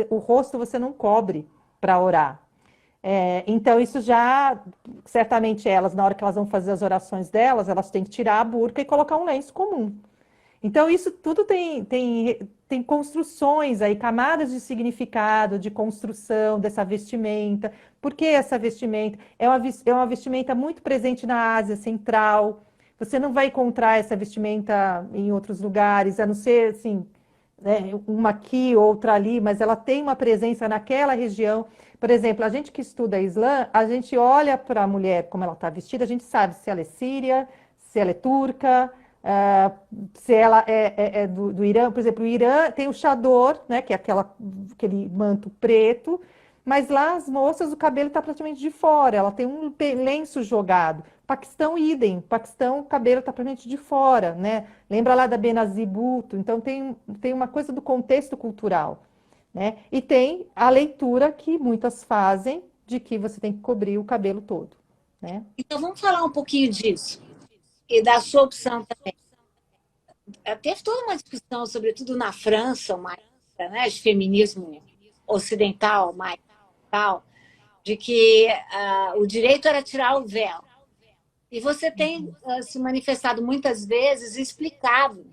o rosto você não cobre para orar. Então isso já, certamente elas, na hora que elas vão fazer as orações delas, elas têm que tirar a burca e colocar um lenço comum. Então, isso tudo tem construções aí, camadas de significado, de construção dessa vestimenta. Por que essa vestimenta? É uma vestimenta muito presente na Ásia Central. Você não vai encontrar essa vestimenta em outros lugares, a não ser, assim, né, uma aqui, outra ali, mas ela tem uma presença naquela região. Por exemplo, a gente que estuda Islã, a gente olha para a mulher, como ela está vestida, a gente sabe se ela é síria, se ela é turca, se ela é do Irã. Por exemplo, o Irã tem o chador, né, que é aquele manto preto, mas lá as moças, o cabelo está praticamente de fora, ela tem um lenço jogado. Paquistão, idem. Paquistão, o cabelo está praticamente de fora, né? Lembra lá da Benazir Bhutto? Então, tem uma coisa do contexto cultural, né? E tem a leitura que muitas fazem de que você tem que cobrir o cabelo todo, né? Então, vamos falar um pouquinho disso e da sua opção também. Teve toda uma discussão, sobretudo na França, mais, né, de feminismo ocidental, mais tal, de que o direito era tirar o véu. E você tem se manifestado muitas vezes e explicado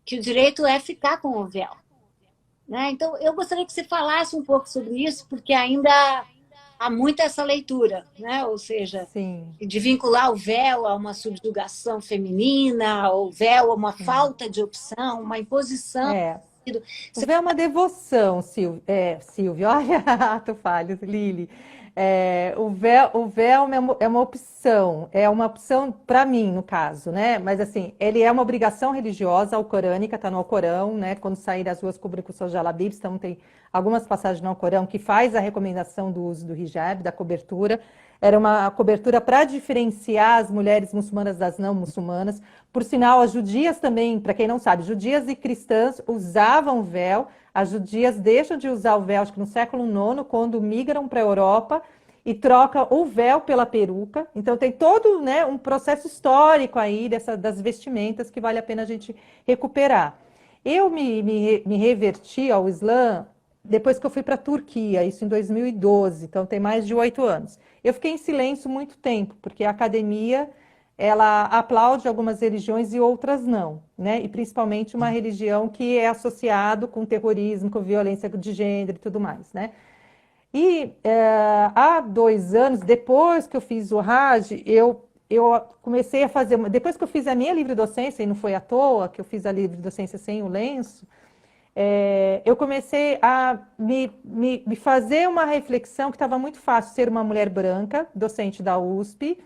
que o direito é ficar com o véu. Né? Então, eu gostaria que você falasse um pouco sobre isso, porque ainda há muito essa leitura, né? Ou seja, Sim, de vincular o véu a uma subjugação feminina, o véu a uma sim. falta de opção, uma imposição. É. O Você véu é uma devoção, Silvio. Olha, tu falhas, Lili. O véu é uma opção para mim, no caso, né? Mas assim, ele é uma obrigação religiosa alcorânica, está no Alcorão, né? Quando sair das ruas, cubra com seus jalabibs, então tem algumas passagens no Alcorão que faz a recomendação do uso do hijab, da cobertura. Era uma cobertura para diferenciar as mulheres muçulmanas das não muçulmanas. Por sinal, as judias também, para quem não sabe, judias e cristãs usavam véu. As judias deixam de usar o véu, acho que no século IX, quando migram para a Europa e trocam o véu pela peruca. Então tem todo, né, um processo histórico aí das vestimentas que vale a pena a gente recuperar. Eu me reverti ao Islã depois que eu fui para a Turquia, isso em 2012, então tem mais de 8 anos. Eu fiquei em silêncio muito tempo, porque a academia ela aplaude algumas religiões e outras não, né? E principalmente uma religião que é associado com terrorismo, com violência de gênero e tudo mais, né? E há 2 anos, depois que eu fiz o Hajj, eu comecei a fazer, depois que eu fiz a minha livre docência, e não foi à toa que eu fiz a livre docência sem o lenço, eu comecei a me fazer uma reflexão que estava muito fácil ser uma mulher branca, docente da USP,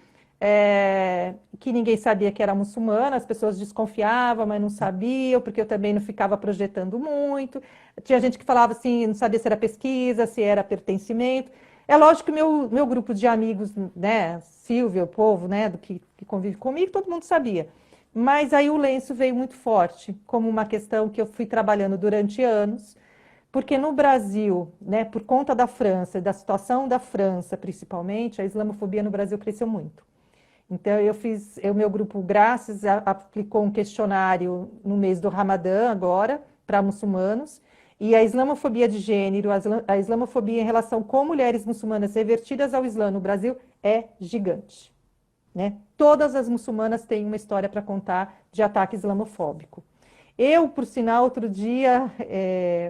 que ninguém sabia que era muçulmana, as pessoas desconfiavam, mas não sabiam, porque eu também não ficava projetando muito. Tinha gente que falava assim, não sabia se era pesquisa, se era pertencimento. É lógico que meu grupo de amigos, né, Silvia, o povo, né, que convive comigo, todo mundo sabia. Mas aí o lenço veio muito forte, como uma questão que eu fui trabalhando durante anos, porque no Brasil, né, por conta da França, da situação da França principalmente, a islamofobia no Brasil cresceu muito. Então, o meu grupo Graças aplicou um questionário no mês do Ramadã, agora, para muçulmanos, e a islamofobia de gênero, a islamofobia em relação com mulheres muçulmanas revertidas ao Islã no Brasil é gigante, né? Todas as muçulmanas têm uma história para contar de ataque islamofóbico. Eu, por sinal, outro dia,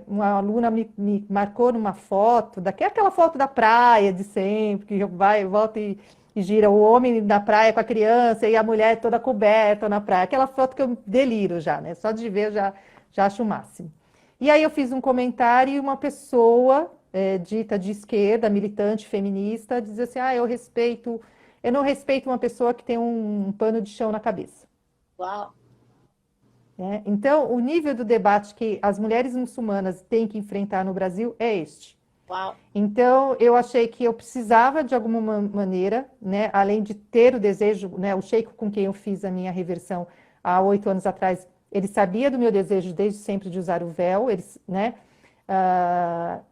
uma aluna me marcou numa foto, aquela foto da praia de sempre, que vai, volta e gira o homem na praia com a criança e a mulher toda coberta na praia. Aquela foto que eu deliro já, né? Só de ver já acho o máximo. E aí eu fiz um comentário e uma pessoa dita de esquerda, militante, feminista, diz assim, eu não respeito uma pessoa que tem um pano de chão na cabeça. Uau, Né? Então, o nível do debate que as mulheres muçulmanas têm que enfrentar no Brasil é este. uau. Então, eu achei que eu precisava, de alguma maneira, né, além de ter o desejo, né, o sheik com quem eu fiz a minha reversão há 8 anos atrás, ele sabia do meu desejo desde sempre de usar o véu, eles, né,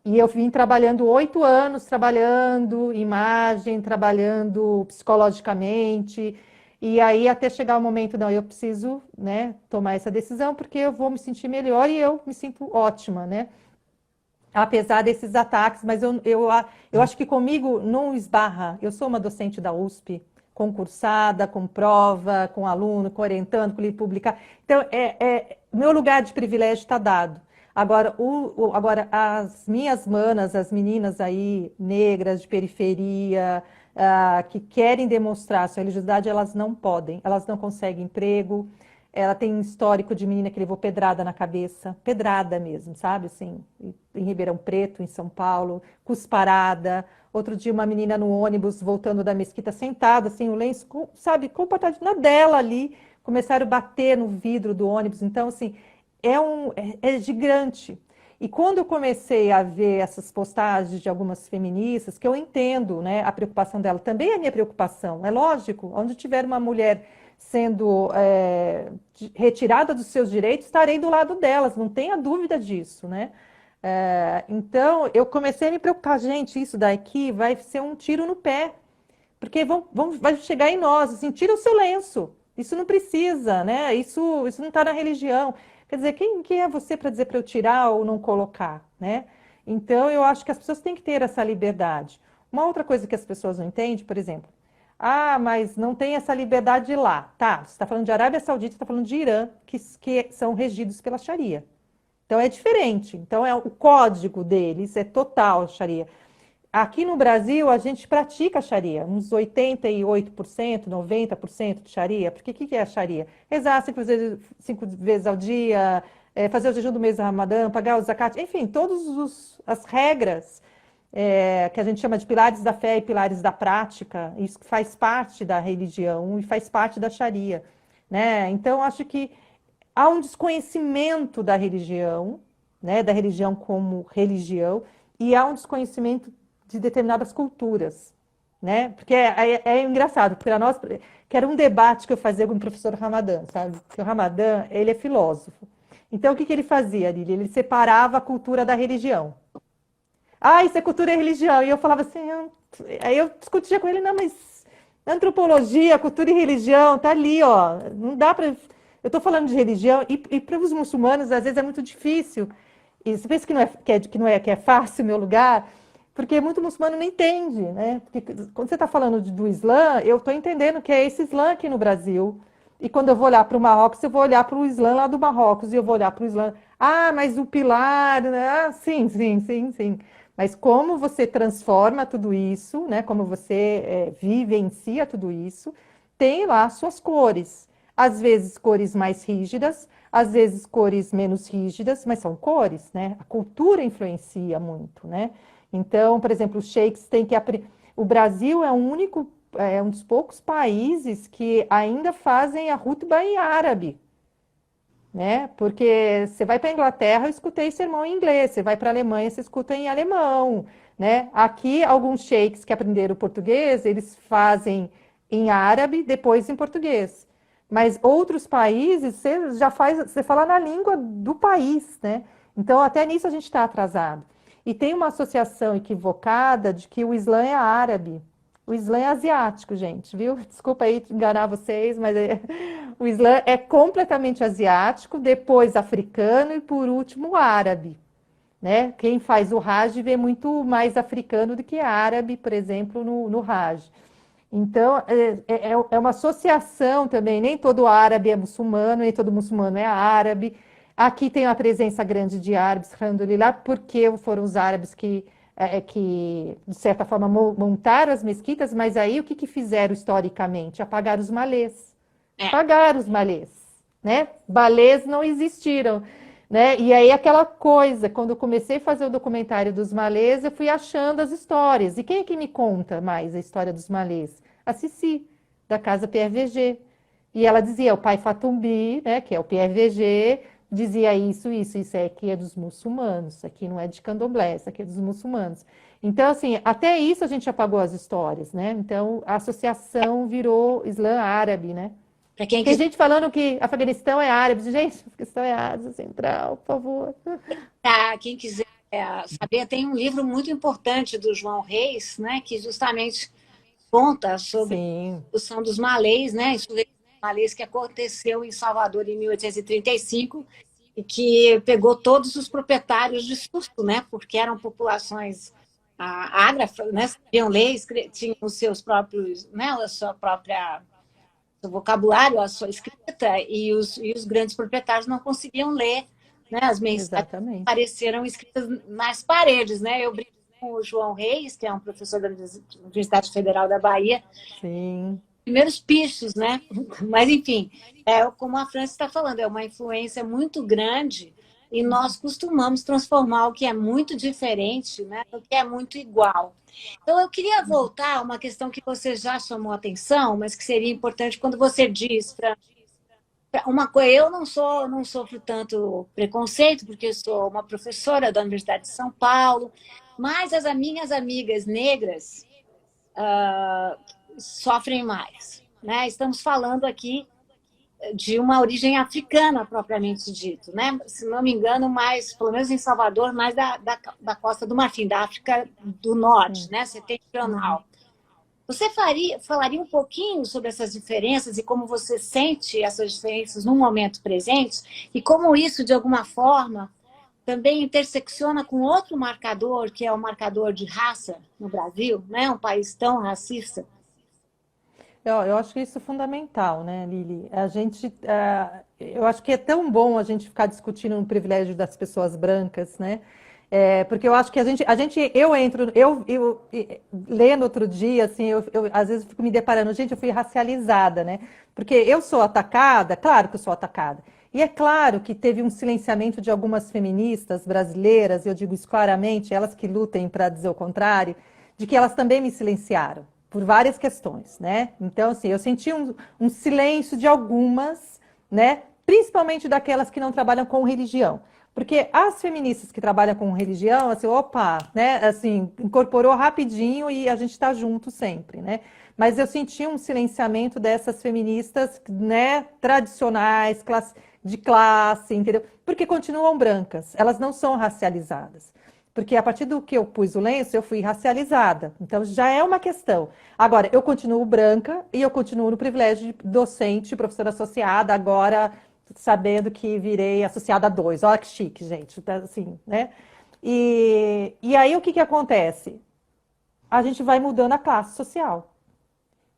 e eu vim trabalhando 8 anos, trabalhando imagem, trabalhando psicologicamente, e aí até chegar o momento, não, eu preciso, né, tomar essa decisão, porque eu vou me sentir melhor e eu me sinto ótima, né? Apesar desses ataques, mas eu acho que comigo não esbarra. Eu sou uma docente da USP, concursada, com prova, com aluno, com orientando, com livro publicar. Então, meu lugar de privilégio está dado. Agora, agora, as minhas manas, as meninas aí, negras, de periferia, que querem demonstrar sua religiosidade, elas não podem, elas não conseguem emprego. Ela tem um histórico de menina que levou pedrada na cabeça, pedrada mesmo, sabe? Assim, em Ribeirão Preto, em São Paulo, cusparada. Outro dia, uma menina no ônibus voltando da mesquita, sentada, assim, o lenço, sabe, comportadinha na dela ali. Começaram a bater no vidro do ônibus. Então, assim, é gigante. E quando eu comecei a ver essas postagens de algumas feministas, que eu entendo, né, a preocupação dela, também é a minha preocupação, é lógico, onde tiver uma mulher sendo retirada dos seus direitos, estarei do lado delas, não tenha dúvida disso, né? Então, eu comecei a me preocupar, gente, isso daqui vai ser um tiro no pé, porque vai chegar em nós, assim, tira o seu lenço, isso não precisa, né? Isso não está na religião. Quer dizer, quem é você para dizer para eu tirar ou não colocar, né? Então, eu acho que as pessoas têm que ter essa liberdade. Uma outra coisa que as pessoas não entendem, por exemplo, mas não tem essa liberdade lá. Tá, você está falando de Arábia Saudita, você está falando de Irã, que são regidos pela Sharia. Então é diferente. Então o código deles é total Sharia. Aqui no Brasil, a gente pratica a Sharia, uns 88%, 90% de Sharia. Porque o que é a Sharia? Rezar 5 vezes ao dia, fazer o jejum do mês do Ramadã, pagar o zakat, enfim, todas as regras que a gente chama de pilares da fé e pilares da prática, isso faz parte da religião e faz parte da Sharia, né? Então, acho que há um desconhecimento da religião, né? Da religião como religião, e há um desconhecimento de determinadas culturas, né? Porque é engraçado, porque para nós, que era um debate que eu fazia com o professor Ramadã, sabe? Porque o Ramadã, ele é filósofo. Então, o que ele fazia, Lili? Ele separava a cultura da religião. Isso é cultura e religião. E eu falava assim, aí eu discutia com ele, não, mas antropologia, cultura e religião, tá ali, ó. Não dá para. Eu estou falando de religião, e para os muçulmanos, às vezes, é muito difícil. E você pensa que é fácil o meu lugar, porque muito muçulmano não entende, né? Porque quando você está falando do Islã, eu estou entendendo que é esse Islã aqui no Brasil. E quando eu vou olhar para o Marrocos, eu vou olhar para o Islã lá do Marrocos, e eu vou olhar para o Islã. Mas o pilar, né? Sim, sim, sim, sim. Mas como você transforma tudo isso, né? Como você vivencia tudo isso, tem lá suas cores. Às vezes cores mais rígidas, às vezes cores menos rígidas, mas são cores, né? A cultura influencia muito, né? Então, por exemplo, os sheiks têm que aprender. O Brasil é um dos poucos países que ainda fazem a rutba em árabe, né? Porque você vai para a Inglaterra, eu escutei sermão em inglês, você vai para a Alemanha, você escuta em alemão, né? Aqui, alguns sheiks que aprenderam português, eles fazem em árabe, depois em português. Mas outros países, você fala na língua do país, né? Então, até nisso a gente está atrasado. E tem uma associação equivocada de que o Islã é árabe. O Islã é asiático, gente, viu? Desculpa aí enganar vocês, mas o Islã é completamente asiático, depois africano e por último árabe, né? Quem faz o Hajj vê muito mais africano do que árabe, por exemplo, no Hajj. Então, é uma associação também, nem todo árabe é muçulmano, nem todo muçulmano é árabe. Aqui tem uma presença grande de árabes, alhamdulillah, porque foram os árabes que de certa forma, montaram as mesquitas, mas aí o que fizeram historicamente? Apagar os malês. É. Pagaram os malês, né? Balês não existiram, né? E aí aquela coisa, quando eu comecei a fazer o documentário dos malês, eu fui achando as histórias. E quem é que me conta mais a história dos malês? A Cici, da Casa PRVG. E ela dizia, o pai Fatumbi, né, que é o PRVG, dizia isso aqui é dos muçulmanos, isso aqui não é de candomblé, isso aqui é dos muçulmanos. Então, assim, até isso a gente apagou as histórias, né? Então, a associação virou Islã árabe, né? Para quem Tem quiser, gente falando que Afeganistão é árabe. Gente, Afeganistão é Ásia Central, por favor. quem quiser saber, tem um livro muito importante do João Reis, né, que justamente conta sobre Sim, a Revolução dos Malês, né, insurreição dos Malês que aconteceu em Salvador em 1835 e que pegou todos os proprietários de susto, né, porque eram populações ágrafas, né, sabiam ler, tinham os seus próprios, né, a sua própria seu vocabulário, a sua escrita, e os grandes proprietários não conseguiam ler, né, as mensagens que exatamente. apareceram escritas nas paredes. Né? Eu brinco com o João Reis, que é um professor da Universidade Federal da Bahia, Sim, primeiros pichos, né? Mas, enfim, como a França está falando, é uma influência muito grande e nós costumamos transformar o que é muito diferente, né, no que é muito igual. Então, eu queria voltar a uma questão que você já chamou a atenção, mas que seria importante quando você diz uma coisa. Eu não sofro tanto preconceito, porque eu sou uma professora da Universidade de São Paulo, mas as minhas amigas negras sofrem mais. Né? Estamos falando aqui de uma origem africana, propriamente dito. Né? Se não me engano, mais, pelo menos em Salvador, mais da Costa do Marfim, da África do Norte, sim. né? Uhum. Setentrional. Você falaria um pouquinho sobre essas diferenças e como você sente essas diferenças no momento presente e como isso, de alguma forma, também intersecciona com outro marcador, que é o marcador de raça no Brasil, né? Um país tão racista. Eu acho que isso é fundamental, né, Lili? A gente, eu acho que é tão bom a gente ficar discutindo o privilégio das pessoas brancas, né? Porque eu acho que eu entro, lendo outro dia, assim, às vezes fico me deparando, gente, eu fui racializada, né? Porque eu sou atacada, claro que eu sou atacada. E é claro que teve um silenciamento de algumas feministas brasileiras, eu digo isso claramente, elas que lutem para dizer o contrário, de que elas também me silenciaram por várias questões, né? Então, assim, eu senti um silêncio de algumas, né? Principalmente daquelas que não trabalham com religião. Porque as feministas que trabalham com religião, assim, opa, né? Assim, incorporou rapidinho e a gente está junto sempre, né? Mas eu senti um silenciamento dessas feministas, né? Tradicionais, de classe, entendeu? Porque continuam brancas, elas não são racializadas. Porque a partir do que eu pus o lenço, eu fui racializada. Então já é uma questão. Agora, eu continuo branca e eu continuo no privilégio de docente, professora associada, agora sabendo que virei associada a dois. Olha que chique, gente. Tá assim, né? E aí o que acontece? A gente vai mudando a classe social.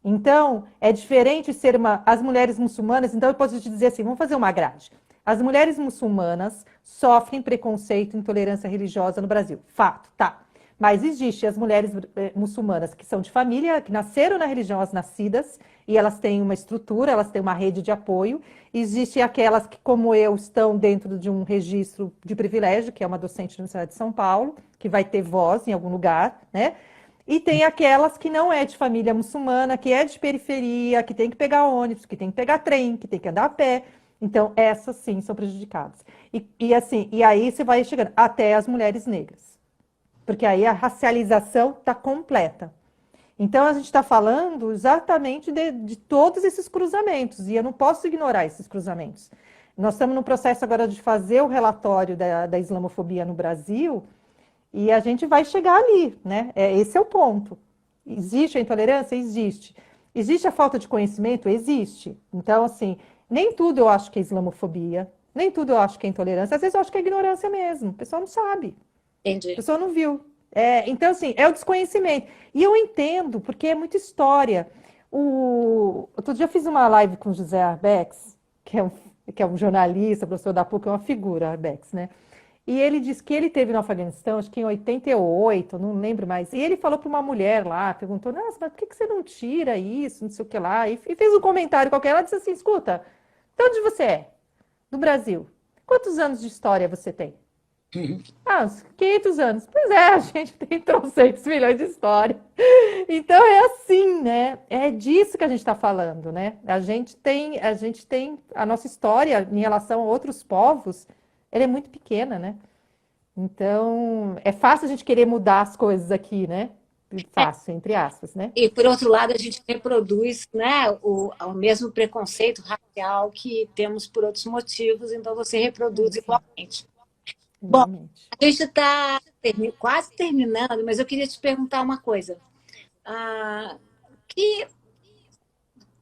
Então, é diferente ser as mulheres muçulmanas. Então, eu posso te dizer assim: vamos fazer uma grade. As mulheres muçulmanas sofrem preconceito e intolerância religiosa no Brasil. Fato, tá. Mas existem as mulheres muçulmanas que são de família, que nasceram na religião, as nascidas, e elas têm uma estrutura, elas têm uma rede de apoio. Existem aquelas que, como eu, estão dentro de um registro de privilégio, que é uma docente da Universidade de São Paulo, que vai ter voz em algum lugar, né? E tem aquelas que não é de família muçulmana, que é de periferia, que tem que pegar ônibus, que tem que pegar trem, que tem que andar a pé. Então, essas sim são prejudicadas. Assim, e aí você vai chegando até as mulheres negras. Porque aí a racialização está completa. Então, a gente está falando exatamente de todos esses cruzamentos, e eu não posso ignorar esses cruzamentos. Nós estamos no processo agora de fazer o relatório da islamofobia no Brasil, e a gente vai chegar ali, né? Esse é o ponto. Existe a intolerância? Existe. Existe a falta de conhecimento? Existe. Então, assim, nem tudo eu acho que é islamofobia, nem tudo eu acho que é intolerância. Às vezes eu acho que é ignorância mesmo. O pessoal não sabe, a Entendi. pessoa não viu. Então, assim, é o desconhecimento. E eu entendo, porque é muita história. Outro dia eu fiz uma live com o José Arbex, que é um jornalista, professor da PUC, é uma figura, Arbex, né? E ele disse que ele teve no Afeganistão, acho que em 88, não lembro mais. E ele falou para uma mulher lá, perguntou: Nossa, mas por que você não tira isso, não sei o que lá? E fez um comentário qualquer. Ela disse assim: Escuta, de onde você é? Do Brasil. Quantos anos de história você tem? Ah, uns 500 anos. Pois é, a gente tem trocentos milhões de histórias. Então é assim, né? É disso que a gente está falando, né? A gente tem a nossa história em relação a outros povos, ela é muito pequena, né? Então é fácil a gente querer mudar as coisas aqui, né? Fácil, entre aspas, né? E, por outro lado, a gente reproduz, né, o mesmo preconceito racial que temos por outros motivos, então você reproduz Sim, igualmente. Bom, igualmente. a gente está quase terminando, mas eu queria te perguntar uma coisa. Que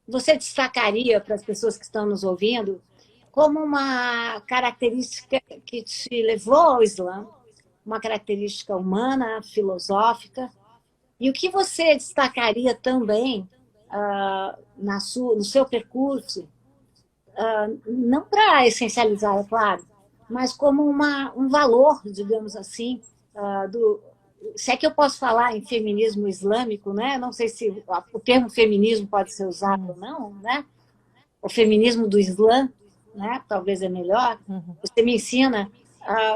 você destacaria para as pessoas que estão nos ouvindo como uma característica que te levou ao Islã, uma característica humana, filosófica, e o que você destacaria também no seu percurso, não para essencializar, é claro, mas como um valor, digamos assim, se é que eu posso falar em feminismo islâmico, né? Não sei se o termo feminismo pode ser usado ou não, né? O feminismo do Islã, né? Talvez é melhor. Uhum. Você me ensina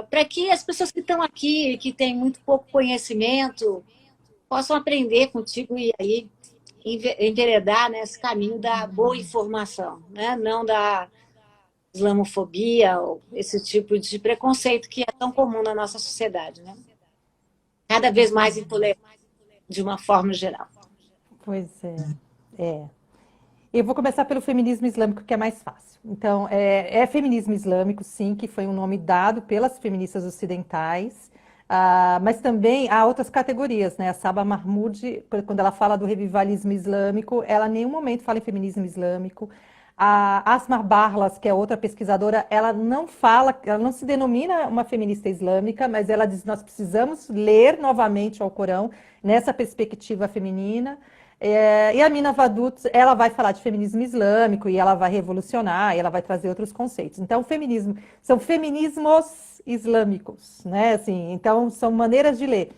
para que as pessoas que estão aqui, que têm muito pouco conhecimento, possam aprender contigo e aí enveredar nesse caminho da boa informação, né? Não da islamofobia ou esse tipo de preconceito que é tão comum na nossa sociedade, né? Cada vez mais intolerante de uma forma geral. Pois é. É. Eu vou começar pelo feminismo islâmico, que é mais fácil. Então, é feminismo islâmico, sim, que foi um nome dado pelas feministas ocidentais, mas também há outras categorias, né? A Saba Mahmood, quando ela fala do revivalismo islâmico, ela em nenhum momento fala em feminismo islâmico. A Asma Barlas, que é outra pesquisadora, ela não fala, ela não se denomina uma feminista islâmica, mas ela diz: nós precisamos ler novamente o Alcorão nessa perspectiva feminina. E a Mina Vadut, ela vai falar de feminismo islâmico e ela vai revolucionar, e ela vai trazer outros conceitos. Então, feminismo são feminismos islâmicos, né? Assim, então, são maneiras de ler.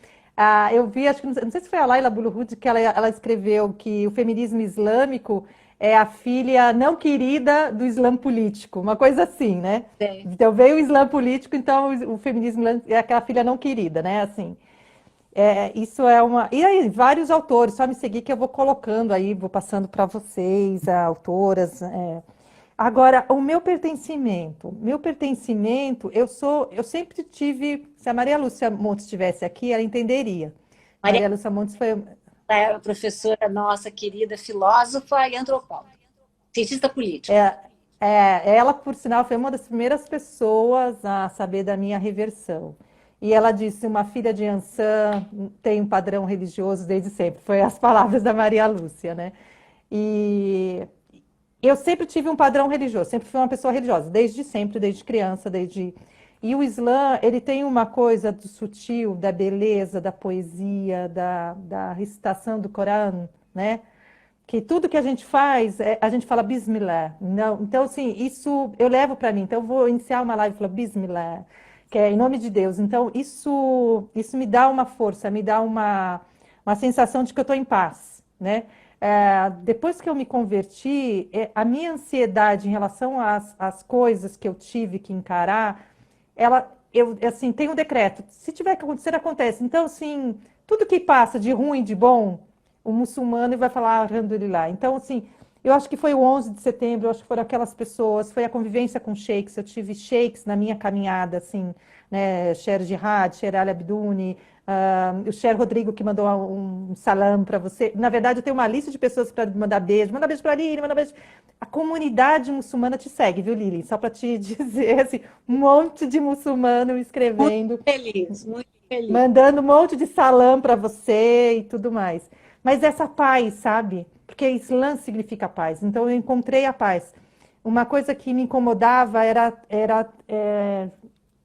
Eu vi, acho que não sei se foi a Laila Bulhud que ela escreveu que o feminismo islâmico é a filha não querida do Islã político, uma coisa assim, né? É. Então veio o Islã político, então o feminismo é aquela filha não querida, né? Assim. Isso é uma. E aí, vários autores, só me seguir que eu vou colocando aí, vou passando para vocês, autoras. Agora, meu pertencimento, eu sempre tive. Se a Maria Lúcia Montes estivesse aqui, ela entenderia. Maria Maria Lúcia Montes foi. é uma professora nossa querida, filósofa e antropóloga, cientista política. É, ela, por sinal, foi uma das primeiras pessoas a saber da minha reversão. E ela disse: uma filha de Ançã tem um padrão religioso desde sempre. Foi as palavras da Maria Lúcia, né? E eu sempre tive um padrão religioso, sempre fui uma pessoa religiosa, desde sempre, desde criança, desde. E o Islã, ele tem uma coisa do sutil, da beleza, da poesia, da recitação do Corão, né? Que tudo que a gente faz, a gente fala Bismillah. Não, então, assim, isso eu levo para mim. Então, eu vou iniciar uma live e falar Bismillah, que é em nome de Deus. Então, isso me dá uma força, me dá uma sensação de que eu estou em paz, né? Depois que eu me converti, a minha ansiedade em relação às coisas que eu tive que encarar, assim, tem um decreto. Se tiver que acontecer, acontece. Então, assim, tudo que passa de ruim, de bom, o muçulmano vai falar Alhamdulillah. Então, assim, eu acho que foi o 11 de setembro, eu acho que foram aquelas pessoas, foi a convivência com sheiks, eu tive sheiks na minha caminhada, assim, né, Sher Jihad, Sher Ali Abduni, o Sher Rodrigo que mandou um salam para você. Na verdade, eu tenho uma lista de pessoas para manda beijo para Lili, manda beijo. A comunidade muçulmana te segue, viu, Lili? Só para te dizer, assim, um monte de muçulmano escrevendo, Feliz, muito feliz. mandando um monte de salam para você e tudo mais. Mas essa paz, sabe? Porque Islã significa paz. Então eu encontrei a paz. Uma coisa que me incomodava era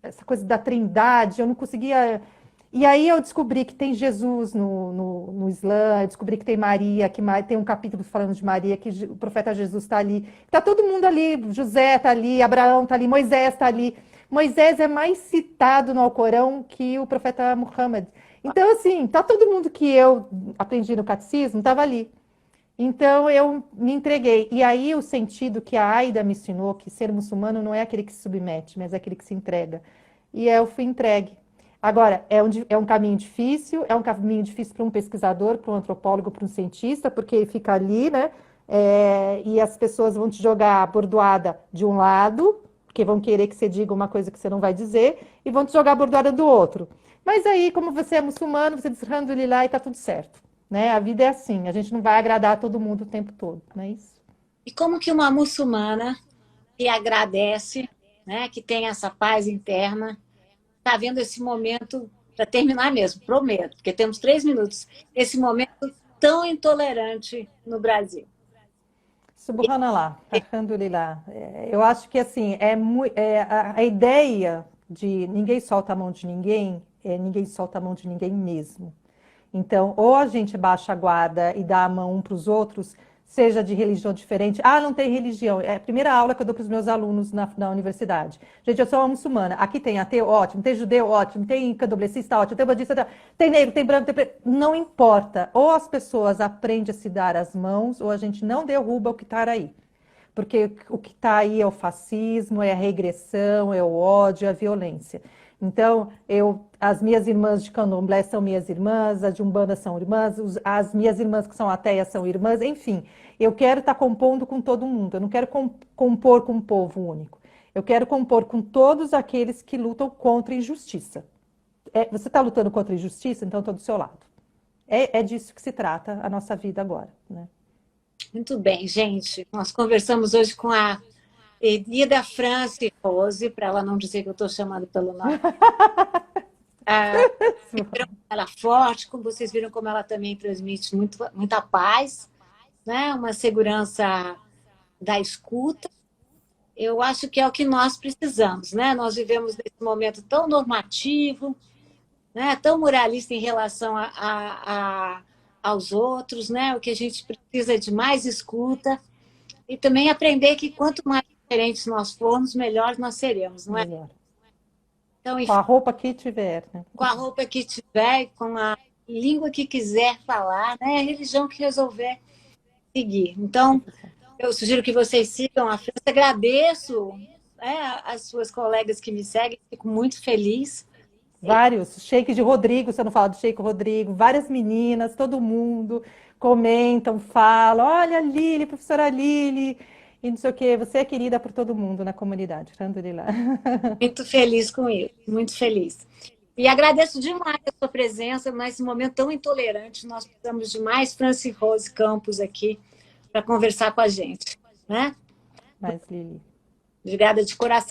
essa coisa da trindade. Eu não conseguia. E aí eu descobri que tem Jesus no Islã, eu descobri que tem Maria, que tem um capítulo falando de Maria, que o profeta Jesus está ali. Está todo mundo ali, José está ali, Abraão está ali, Moisés está ali. Moisés é mais citado no Alcorão que o profeta Muhammad. Então, assim, tá todo mundo que eu aprendi no catecismo estava ali. Então, eu me entreguei. E aí, o sentido que a Aida me ensinou, que ser muçulmano não é aquele que se submete, mas é aquele que se entrega. e eu fui entregue. Agora, é um caminho difícil, é um caminho difícil para um pesquisador, para um antropólogo, para um cientista, porque ele fica ali, né? E as pessoas vão te jogar a bordoada de um lado, porque vão querer que você diga uma coisa que você não vai dizer, e vão te jogar a bordoada do outro. Mas aí, como você é muçulmano, você diz alhamdulillah e tá tudo certo, né? A vida é assim, a gente não vai agradar todo mundo o tempo todo, não é isso? E como que uma muçulmana que agradece, né, que tem essa paz interna, está vendo esse momento, para terminar mesmo, prometo, porque temos 3 minutos, esse momento tão intolerante no Brasil. Subhanallah, alhamdulillah. Eu acho que assim, a ideia de ninguém solta a mão de ninguém, ninguém solta a mão de ninguém mesmo. Então, ou a gente baixa a guarda e dá a mão um para os outros, seja de religião diferente. Ah, não tem religião. É a primeira aula que eu dou para os meus alunos na universidade. Gente, eu sou uma muçulmana. Aqui tem ateu, ótimo. Tem judeu, ótimo. Tem candomblessista, ótimo. Tem budista, tem negro, tem branco, tem preto. Não importa. Ou as pessoas aprendem a se dar as mãos, ou a gente não derruba o que está aí. Porque o que está aí é o fascismo, é a regressão, é o ódio, é a violência. Então, as minhas irmãs de candomblé são minhas irmãs, as de Umbanda são irmãs, as minhas irmãs que são ateias são irmãs, enfim. Eu quero estar compondo com todo mundo, eu não quero compor com um povo único. Eu quero compor com todos aqueles que lutam contra a injustiça. Você está lutando contra a injustiça, então estou do seu lado. É disso que se trata a nossa vida agora, né? Muito bem, gente. Nós conversamos hoje com a Elida France Rose, para ela não dizer que eu estou chamando pelo nome. Ela é forte, como vocês viram, como ela também transmite muita paz, né? Uma segurança da escuta. Eu acho que é o que nós precisamos, né? Nós vivemos nesse momento tão normativo, né? Tão moralista em relação aos outros, né? O que a gente precisa é de mais escuta e também aprender que quanto mais diferentes nós formos, melhor nós seremos, não é? Melhor. Então, Com a roupa que tiver, né? com a roupa que tiver, com a língua que quiser falar, né? A religião que resolver seguir. Então, eu sugiro que vocês sigam a França. Agradeço, né, as suas colegas que me seguem, fico muito feliz. Vários, Sheik de Rodrigo, você não fala do Sheik Rodrigo, várias meninas, todo mundo comentam, falam, olha a Lili, professora Lili, e não sei o quê, você é querida por todo mundo na comunidade, alhamdulillah. Muito feliz com isso, muito feliz. E agradeço demais a sua presença nesse momento tão intolerante. Nós precisamos de mais Franci Rose Campos aqui para conversar com a gente, né? Mas, Lili. Obrigada de coração.